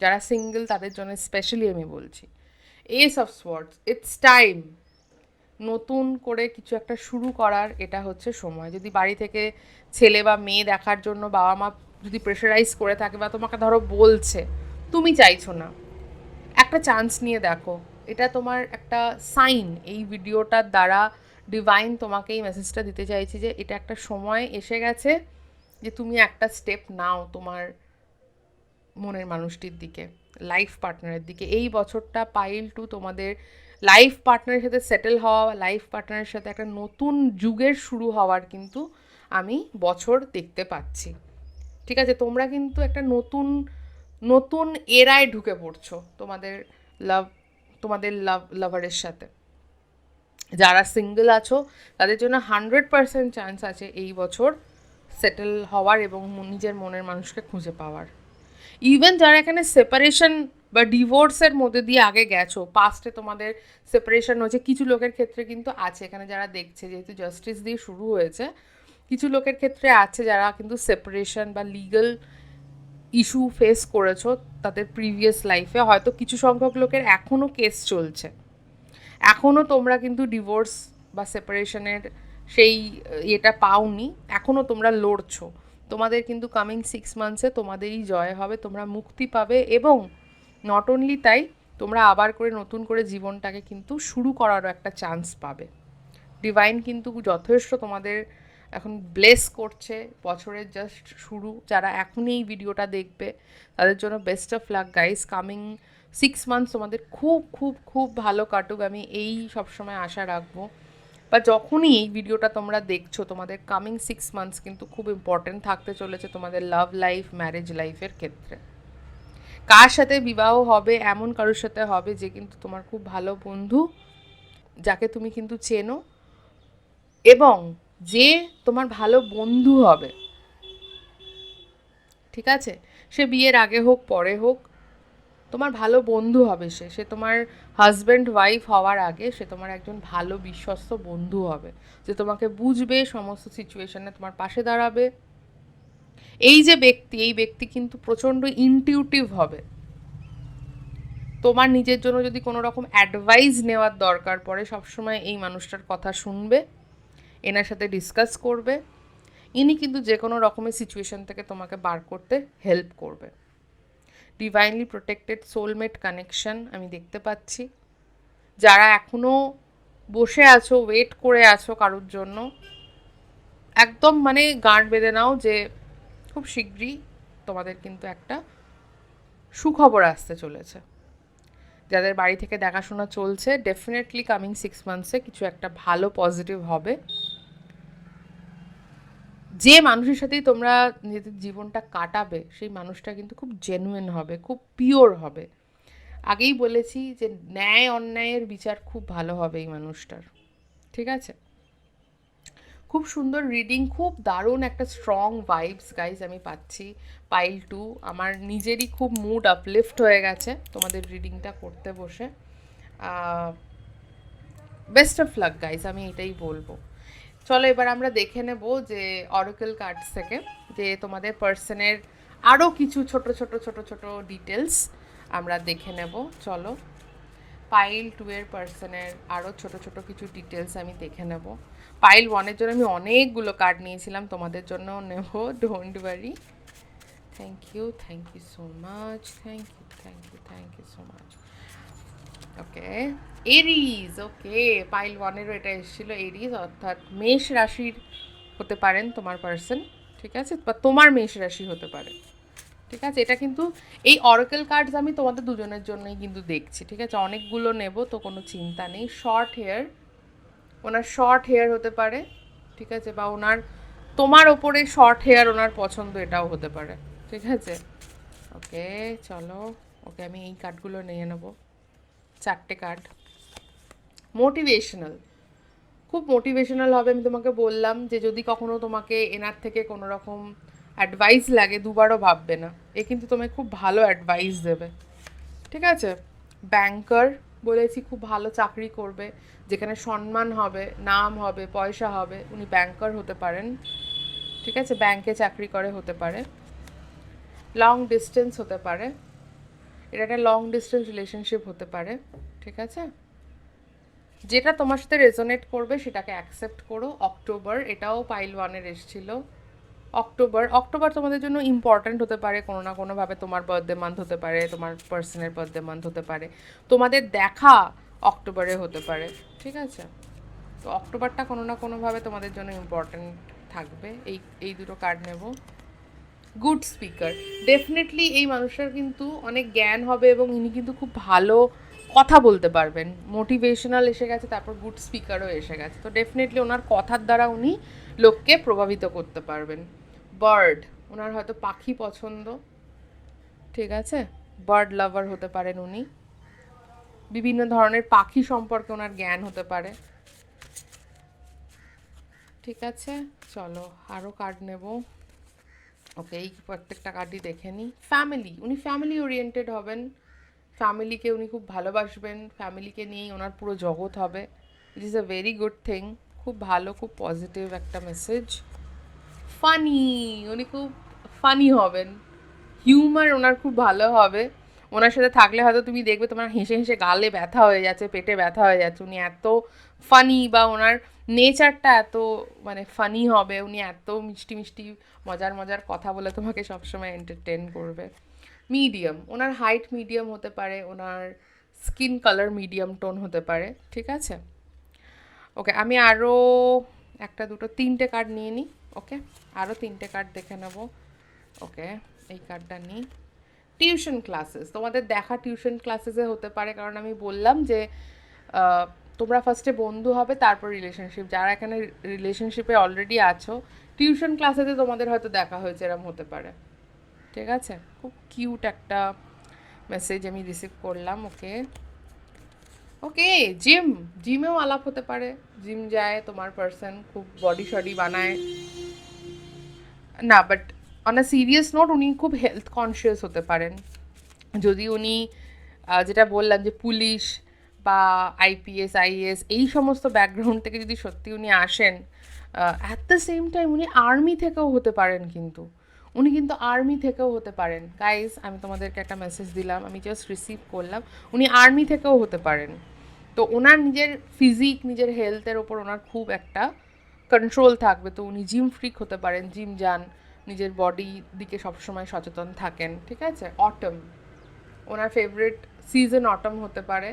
যারা সিঙ্গেল তাদের জন্য স্পেশালি আমি বলছি। S of swords, it's time নতুন করে কিছু একটা শুরু করার, এটা হচ্ছে সময়। যদি বাড়ি থেকে ছেলে বা মেয়ে দেখার জন্য বাবা মা যদি প্রেশারাইজ করে থাকে, বা তোমাকে ধরো বলছে, তুমি চাইছো না, একটা চান্স নিয়ে দেখো। এটা তোমার একটা সাইন। এই ভিডিওটার দ্বারা ডিভাইন তোমাকে এই মেসেজটা দিতে চাইছি যে এটা একটা সময় এসে গেছে যে তুমি একটা স্টেপ নাও তোমার মনের মানুষটির দিকে, লাইফ পার্টনারের দিকে। এই বছরটা পাইল টু তোমাদের লাইফ পার্টনারের সাথে সেটেল হওয়া, লাইফ পার্টনারের সাথে একটা নতুন যুগের শুরু হওয়ার কিন্তু আমি বছর দেখতে পাচ্ছি। ঠিক আছে? তোমরা কিন্তু একটা নতুন নতুন এরায় ঢুকে পড়ছো লাভ তোমাদের লাভারের সাথে। যারা সিঙ্গেল আছো তাদের জন্য 100% চান্স আছে এই বছর সেটেল হওয়ার এবং নিজের মনের মানুষকে খুঁজে পাওয়ার। ইভেন যারা এখানে সেপারেশন বা ডিভোর্সের মধ্যে দিয়ে আগে গেছো, পাস্টে তোমাদের সেপারেশন হয়েছে, কিছু লোকের ক্ষেত্রে কিন্তু আছে এখানে যারা দেখছে, যেহেতু জাস্টিস দিয়ে শুরু হয়েছে, কিছু লোকের ক্ষেত্রে আছে যারা কিন্তু সেপারেশন বা লিগাল ইস্যু ফেস করেছো তাদের প্রিভিয়াস লাইফে। হয়তো কিছু সংখ্যক লোকের এখনও কেস চলছে, এখনও তোমরা কিন্তু ডিভোর্স বা সেপারেশনের সেই এটা পাওনি, এখনও তোমরা লড়ছো। তোমাদের কিন্তু কামিং 6 মান্থসে তোমাদেরই জয় হবে, তোমরা মুক্তি পাবে। এবং নট অনলি তাই, তোমরা আবার করে নতুন করে জীবনটাকে কিন্তু শুরু করারও একটা চান্স পাবে। ডিভাইন কিন্তু যথেষ্ট তোমাদের এখন ব্লেস করছে, বছরের জাস্ট শুরু। যারা এখনই এই ভিডিওটা দেখবে তাদের জন্য best of luck guys. Coming 6 months তোমাদের খুব খুব খুব ভালো কাটুক, আমি এই সবসময় আশা রাখবো। বা যখনই এই ভিডিওটা তোমরা দেখছো, তোমাদের কামিং 6 মান্থস কিন্তু খুব ইম্পর্টেন্ট থাকতে চলেছে তোমাদের লাভ লাইফ, ম্যারেজ লাইফের ক্ষেত্রে। কার সাথে বিবাহ হবে, এমন কারোর সাথে হবে যে কিন্তু তোমার খুব ভালো বন্ধু, যাকে তুমি কিন্তু চেনো, এবং যে তোমার ভালো বন্ধু হবে, ঠিক আছে, সে বিয়ের আগে হোক পরে হোক, তোমার ভালো বন্ধু হবে। সে তোমার হাজব্যান্ড ওয়াইফ হওয়ার আগে সে তোমার একজন ভালো বিশ্বস্ত বন্ধু হবে, যে তোমাকে বুঝবে, সমস্ত সিচুয়েশনে তোমার পাশে দাঁড়াবে। এই যে ব্যক্তি, এই ব্যক্তি কিন্তু প্রচণ্ড ইনটিউটিভ হবে। তোমার নিজের জন্য যদি কোনো রকম অ্যাডভাইস নেওয়ার দরকার পড়ে, সবসময় এই মানুষটার কথা শুনবে, এনার সাথে ডিসকাস করবে। ইনি কিন্তু যে কোনো রকমের সিচুয়েশন থেকে তোমাকে বার করতে হেল্প করবে। ডিভাইনলি প্রোটেক্টেড সোলমেট কানেকশন আমি দেখতে পাচ্ছি। যারা এখনও বসে আছো, ওয়েট করে আছো কারোর জন্য, একদম মানে গাঁট বেঁধে নাও যে খুব শীঘ্রই তোমাদের কিন্তু একটা সুখবর আসতে চলেছে। যাদের বাড়ি থেকে দেখাশোনা চলছে, ডেফিনেটলি কামিং 6 মান্থসে কিছু একটা ভালো পজিটিভ হবে। যে মানুষের সাথেই তোমরা নিজেদের জীবনটা কাটাবে, সেই মানুষটা কিন্তু খুব জেনুইন হবে, খুব পিওর হবে। আগেই বলেছি যে ন্যায় অন্যায়ের বিচার খুব ভালো হবে এই মানুষটার, ঠিক আছে। খুব সুন্দর রিডিং, খুব দারুণ একটা স্ট্রং ভাইবস গাইজ আমি পাচ্ছি। পাইল 2, আমার নিজেরই খুব মুড আপলিফট হয়ে গেছে তোমাদের রিডিংটা করতে বসে। বেস্ট অফ লাক গাইজ, আমি এটাই বলবো। চলো এবার আমরা দেখে নেব যে অরাকল কার্ডস থেকে যে তোমাদের পার্সনের আরও কিছু ছোট ছোট ছোট ছোট ডিটেলস আমরা দেখে নেব। চলো পাইল 2 এর পার্সনের আরও ছোট ছোট কিছু ডিটেলস আমি দেখে নেব। পাইল 1 এর জন্য আমি অনেকগুলো কার্ড নিয়েছিলাম, তোমাদের জন্য নেব, don't worry. Thank you so much, thank you so much. Okay, Aries. Okay, pile 1 এরও এটা এসেছিল, এরিজ, অর্থাৎ মেষ রাশির হতে পারেন তোমার পার্সন, ঠিক আছে, বা তোমার মেষ রাশি হতে পারে, ঠিক আছে। এটা কিন্তু এই অরাকল কার্ডস আমি তোমাদের দুজনের জন্যই কিন্তু দেখছি, ঠিক আছে। অনেকগুলো নেব তো কোনো চিন্তা নেই। শর্ট হেয়ার, ওনার শর্ট হেয়ার হতে পারে, ঠিক আছে, বা ওনার তোমার ওপরে শর্ট হেয়ার ওনার পছন্দ, এটাও হতে পারে, ঠিক আছে। ওকে চলো, ওকে আমি এই কার্ডগুলো নিয়ে নেব, 4টে কার্ড। মোটিভেশনাল, খুব মোটিভেশনাল হবে। আমি তোমাকে বললাম যে যদি কখনো তোমাকে এনার থেকে কোনো রকম অ্যাডভাইস লাগে, দুবারও ভাববে না, এ কিন্তু তোমায় খুব ভালো অ্যাডভাইস দেবে, ঠিক আছে। ব্যাংকার বলেছি, খুব ভালো চাকরি করবে, যেখানে সম্মান হবে, নাম হবে, পয়সা হবে, উনি ব্যাংকার হতে পারেন, ঠিক আছে, ব্যাংকে চাকরি করে হতে পারে। লং ডিস্টেন্স হতে পারে, এটা একটা লং ডিস্টেন্স রিলেশনশিপ হতে পারে, ঠিক আছে। যেটা তোমার সাথে রেজোনেট করবে সেটাকে অ্যাকসেপ্ট করো। অক্টোবর, এটাও পাইল 1-এর এসেছিল। অক্টোবর তোমাদের জন্য ইম্পর্ট্যান্ট হতে পারে কোনো না কোনোভাবে। তোমার বার্থডে মান্থ হতে পারে, তোমার পার্সনের বার্থডে মান্থ হতে পারে, তোমাদের দেখা অক্টোবরে হতে পারে, ঠিক আছে। তো অক্টোবরটা কোনো না কোনোভাবে তোমাদের জন্য ইম্পর্ট্যান্ট থাকবে। এই দুটো কার্ড নেব। গুড স্পিকার, ডেফিনেটলি এই মানুষটার কিন্তু অনেক জ্ঞান হবে এবং ইনি কিন্তু খুব ভালো কথা বলতে পারবেন। মোটিভেশনাল এসে গেছে, তারপর গুড স্পিকারও এসে গেছে, তো ডেফিনেটলি ওনার কথার দ্বারা উনি লোককে প্রভাবিত করতে পারবেন। বার্ড, ওনার হয়তো পাখি পছন্দ, ঠিক আছে, বার্ড লাভার হতে পারেন উনি। বিভিন্ন ধরনের পাখি সম্পর্কে ওনার জ্ঞান হতে পারে, ঠিক আছে। চলো আরও কার্ড নেব। ওকে, এই প্রত্যেকটা কার্ডই দেখে নিই। ফ্যামিলি, উনি ফ্যামিলি ওরিয়েন্টেড হবেন, ফ্যামিলিকে উনি খুব ভালোবাসবেন, ফ্যামিলিকে নিয়েই ওনার পুরো জগৎ হবে। It is a very good thing, খুব ভালো, খুব পজিটিভ একটা মেসেজ। ফানি, উনি খুব ফানি হবেন, হিউমার ওনার খুব ভালো হবে। ওনার সাথে থাকলে হয়তো তুমি দেখবে তোমার হেসে হেসে গালে ব্যথা হয়ে যাচ্ছে, পেটে ব্যথা হয়ে যাচ্ছে, উনি এত ফানি, বা ওনার নেচারটা এত মানে ফানি হবে, উনি এত মিষ্টি মিষ্টি মজার মজার কথা বলে তোমাকে সবসময় এন্টারটেন করবে। মিডিয়াম, ওনার হাইট মিডিয়াম হতে পারে, ওনার স্কিন কালার মিডিয়াম টোন হতে পারে, ঠিক আছে? ওকে, আমি আরও একটা দুটো তিনটে কার্ড নিয়ে নিই। ওকে, আরও তিনটে কার্ড দেখে নেব। ওকে, এই কার্ডটা নিই। টিউশন ক্লাসেস, তোমাদের দেখা টিউশন ক্লাসেসে হতে পারে, কারণ আমি বললাম যে তোমরা ফার্স্টে বন্ধু হবে, তারপর রিলেশনশিপ। যারা এখানে রিলেশনশিপে অলরেডি আছো, টিউশন ক্লাসেতে তোমাদের হয়তো দেখা হয়েছে, এরম হতে পারে, ঠিক আছে? খুব কিউট একটা মেসেজ আমি রিসিভ করলাম। ওকে ওকে, জিমেও আলাপ হতে পারে। জিম যায় তোমার পার্সন, খুব বডি শডি বানায় না, but on a serious note উনি খুব হেলথ কনসিয়াস হতে পারেন। যদি উনি যেটা বললাম যে পুলিশ বা আইপিএস আইএএস এই সমস্ত ব্যাকগ্রাউন্ড থেকে যদি সত্যি উনি আসেন, অ্যাট দ্য সেম টাইম উনি আর্মি থেকেও হতে পারেন, কিন্তু উনি কিন্তু আর্মি থেকেও হতে পারেন। গাইজ, আমি তোমাদেরকে একটা মেসেজ দিলাম, আমি জাস্ট রিসিভ করলাম, উনি আর্মি থেকেও হতে পারেন। তো ওনার নিজের ফিজিক, নিজের হেলথের ওপর ওনার খুব একটা কন্ট্রোল থাকবে। তো উনি জিম ফ্রিক হতে পারেন, জিম যান, নিজের বডি দিকে সবসময় সচেতন থাকেন, ঠিক আছে? অটম, ওনার ফেভারিট সিজন অটম হতে পারে,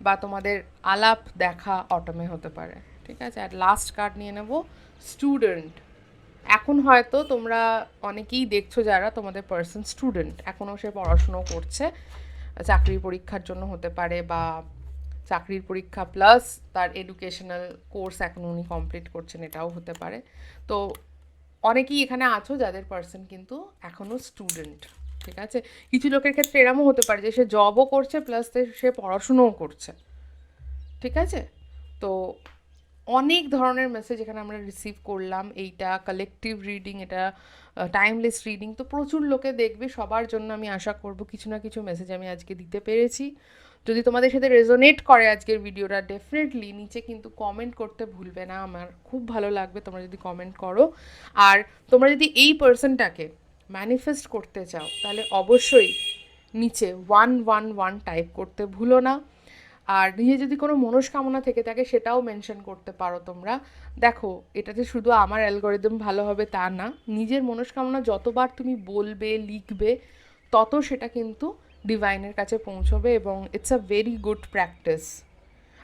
বা তোমাদের আলাপ দেখা অটমে হতে পারে, ঠিক আছে? আর লাস্ট কার্ড নিয়ে নেব, স্টুডেন্ট। এখন হয়তো তোমরা অনেকেই দেখছো যারা তোমাদের পার্সন স্টুডেন্ট, এখনও সে পড়াশুনো করছে, চাকরির পরীক্ষার জন্য হতে পারে, বা চাকরির পরীক্ষা প্লাস তার এডুকেশনাল কোর্স এখন উনি কমপ্লিট করছেন, এটাও হতে পারে। তো অনেকেই এখানে আছো যাদের পার্সন কিন্তু এখনও স্টুডেন্ট, ঠিক আছে? কিছু লোকের ক্ষেত্রে এরমও হতে পারে যে সে জবও করছে প্লাস সে পড়াশুনোও করছে, ঠিক আছে? তো অনেক ধরনের মেসেজ এখানে আমরা রিসিভ করলাম। এইটা কালেকটিভ রিডিং, এটা টাইমলেস রিডিং, তো প্রচুর লোকে দেখবে। সবার জন্য আমি আশা করব কিছু না কিছু মেসেজ আমি আজকে দিতে পেরেছি। যদি তোমাদের সাথে রেজোনেট করে আজকের ভিডিওটা, ডেফিনেটলি নিচে কিন্তু কমেন্ট করতে ভুলবে না। আমার খুব ভালো লাগবে তোমরা যদি কমেন্ট করো। আর তোমরা যদি এই পার্সনটাকে ম্যানিফেস্ট করতে চাও, তাহলে অবশ্যই নিচে 111 টাইপ করতে ভুলো না। আর নিজে যদি কোনো মনস্কামনা থেকে থাকে সেটাও মেনশন করতে পারো তোমরা। দেখো, এটাতে শুধু আমার অ্যালগরিদম ভালো হবে তা না, নিজের মনস্কামনা যতবার তুমি বলবে, লিখবে, তত সেটা কিন্তু ডিভাইনের কাছে পৌঁছবে, এবং it's a very good practice.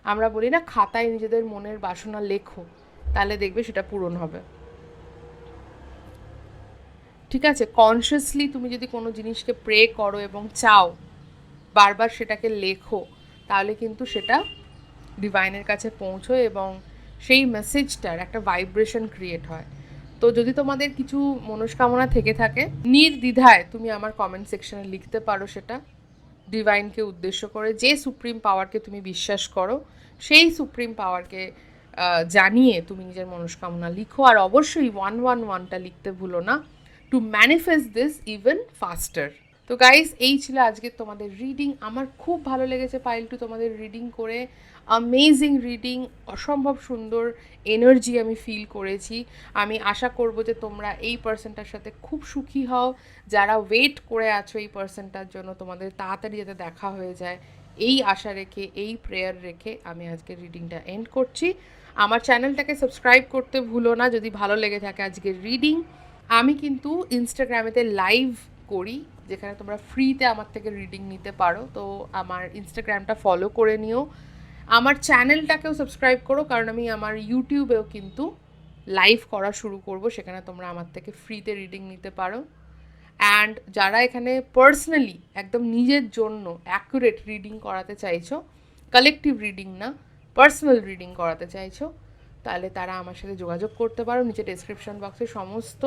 আমরা বলি না, খাতায় নিজেদের মনের বাসনা লেখো, তাহলে দেখবে সেটা পূরণ হবে, ঠিক আছে? কনসিয়াসলি তুমি যদি কোনো জিনিসকে প্রে করো এবং চাও, বারবার সেটাকে লেখো, তাহলে কিন্তু সেটা ডিভাইনের কাছে পৌঁছোয় এবং সেই মেসেজটার একটা ভাইব্রেশন ক্রিয়েট হয়। তো যদি তোমাদের কিছু মনস্কামনা থেকে থাকে, নির্দ্বিধায় তুমি আমার কমেন্ট সেকশনে লিখতে পারো সেটা, ডিভাইনকে উদ্দেশ্য করে। যে সুপ্রিম পাওয়ারকে তুমি বিশ্বাস করো, সেই সুপ্রিম পাওয়ারকে জানিয়ে তুমি নিজের মনস্কামনা লিখো। আর অবশ্যই 111টা লিখতে ভুলো না, টু ম্যানিফেস্ট দিস ইভেন ফাস্টার। তো গাইস, এই ছিল আজকে তোমাদের রিডিং। আমার খুব ভালো লেগেছে পাইল টু তোমাদের রিডিং করে। অ্যামেজিং রিডিং, অসম্ভব সুন্দর এনার্জি আমি ফিল করেছি। আমি আশা করব যে তোমরা এই পার্সনটার সাথে খুব সুখী হও। যারা ওয়েট করে আছো এই পার্সনটার জন্য, তোমাদের তাড়াতাড়ি যাতে দেখা হয়ে যায়, এই আশা রেখে, এই প্রেয়ার রেখে আমি আজকের রিডিংটা এন্ড করছি। আমার চ্যানেলটাকে সাবস্ক্রাইব করতে ভুলো না যদি ভালো লেগে থাকে আজকের রিডিং। আমি কিন্তু ইনস্টাগ্রামেতে লাইভ করি, যেখানে তোমরা ফ্রিতে আমার থেকে রিডিং নিতে পারো। তো আমার ইনস্টাগ্রামটা ফলো করে নিও, আমার চ্যানেলটাকেও সাবস্ক্রাইব করো, কারণ আমি আমার ইউটিউবেও কিন্তু লাইভ করা শুরু করব, সেখানে তোমরা আমার থেকে ফ্রিতে রিডিং নিতে পারো। অ্যান্ড যারা এখানে পার্সোনালি একদম নিজের জন্য অ্যাকুরেট রিডিং করাতে চাইছো, কালেকটিভ রিডিং না, পার্সোনাল রিডিং করাতে চাইছো, তাহলে তারা আমার সাথে যোগাযোগ করতে পারো। নিচে ডেসক্রিপশন বক্সে সমস্ত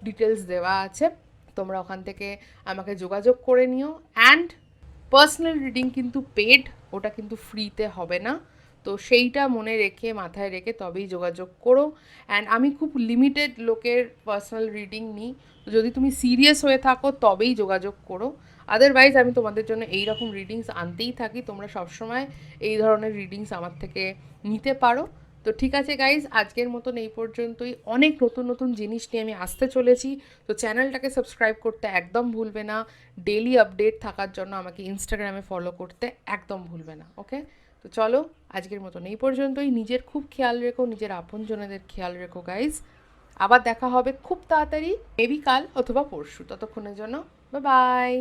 ডিটেলস দেওয়া আছে, তোমরা ওখান থেকে আমাকে যোগাযোগ করে নিও। অ্যান্ড পার্সোনাল রিডিং কিন্তু পেড, ওটা কিন্তু ফ্রিতে হবে না। তো সেইটা মনে রেখে, মাথায় রেখে তবেই যোগাযোগ করো। অ্যান্ড আমি খুব লিমিটেড লোকের পার্সোনাল রিডিং নিই, তো যদি তুমি সিরিয়াস হয়ে থাকো তবেই যোগাযোগ করো। আদারওয়াইজ আমি তোমাদের জন্য এই রকম রিডিংস আনতেই থাকি, তোমরা সবসময় এই ধরনের রিডিংস আমার থেকে নিতে পারো। তো ঠিক আছে গাইজ, আজকের মতন এই পর্যন্তই। অনেক নতুন নতুন জিনিস নিয়ে আমি আসতে চলেছি, তো চ্যানেলটাকে সাবস্ক্রাইব করতে একদম ভুলবে না। ডেলি আপডেট থাকার জন্য আমাকে ইনস্টাগ্রামে ফলো করতে একদম ভুলবে না, ওকে? তো চলো, আজকের মতন এই পর্যন্তই। নিজের খুব খেয়াল রেখো, নিজের আপনজনেদের খেয়াল রেখো গাইজ। আবার দেখা হবে খুব তাড়াতাড়ি, মেবি কাল অথবা পরশু। ততক্ষণের জন্য বাই বাই।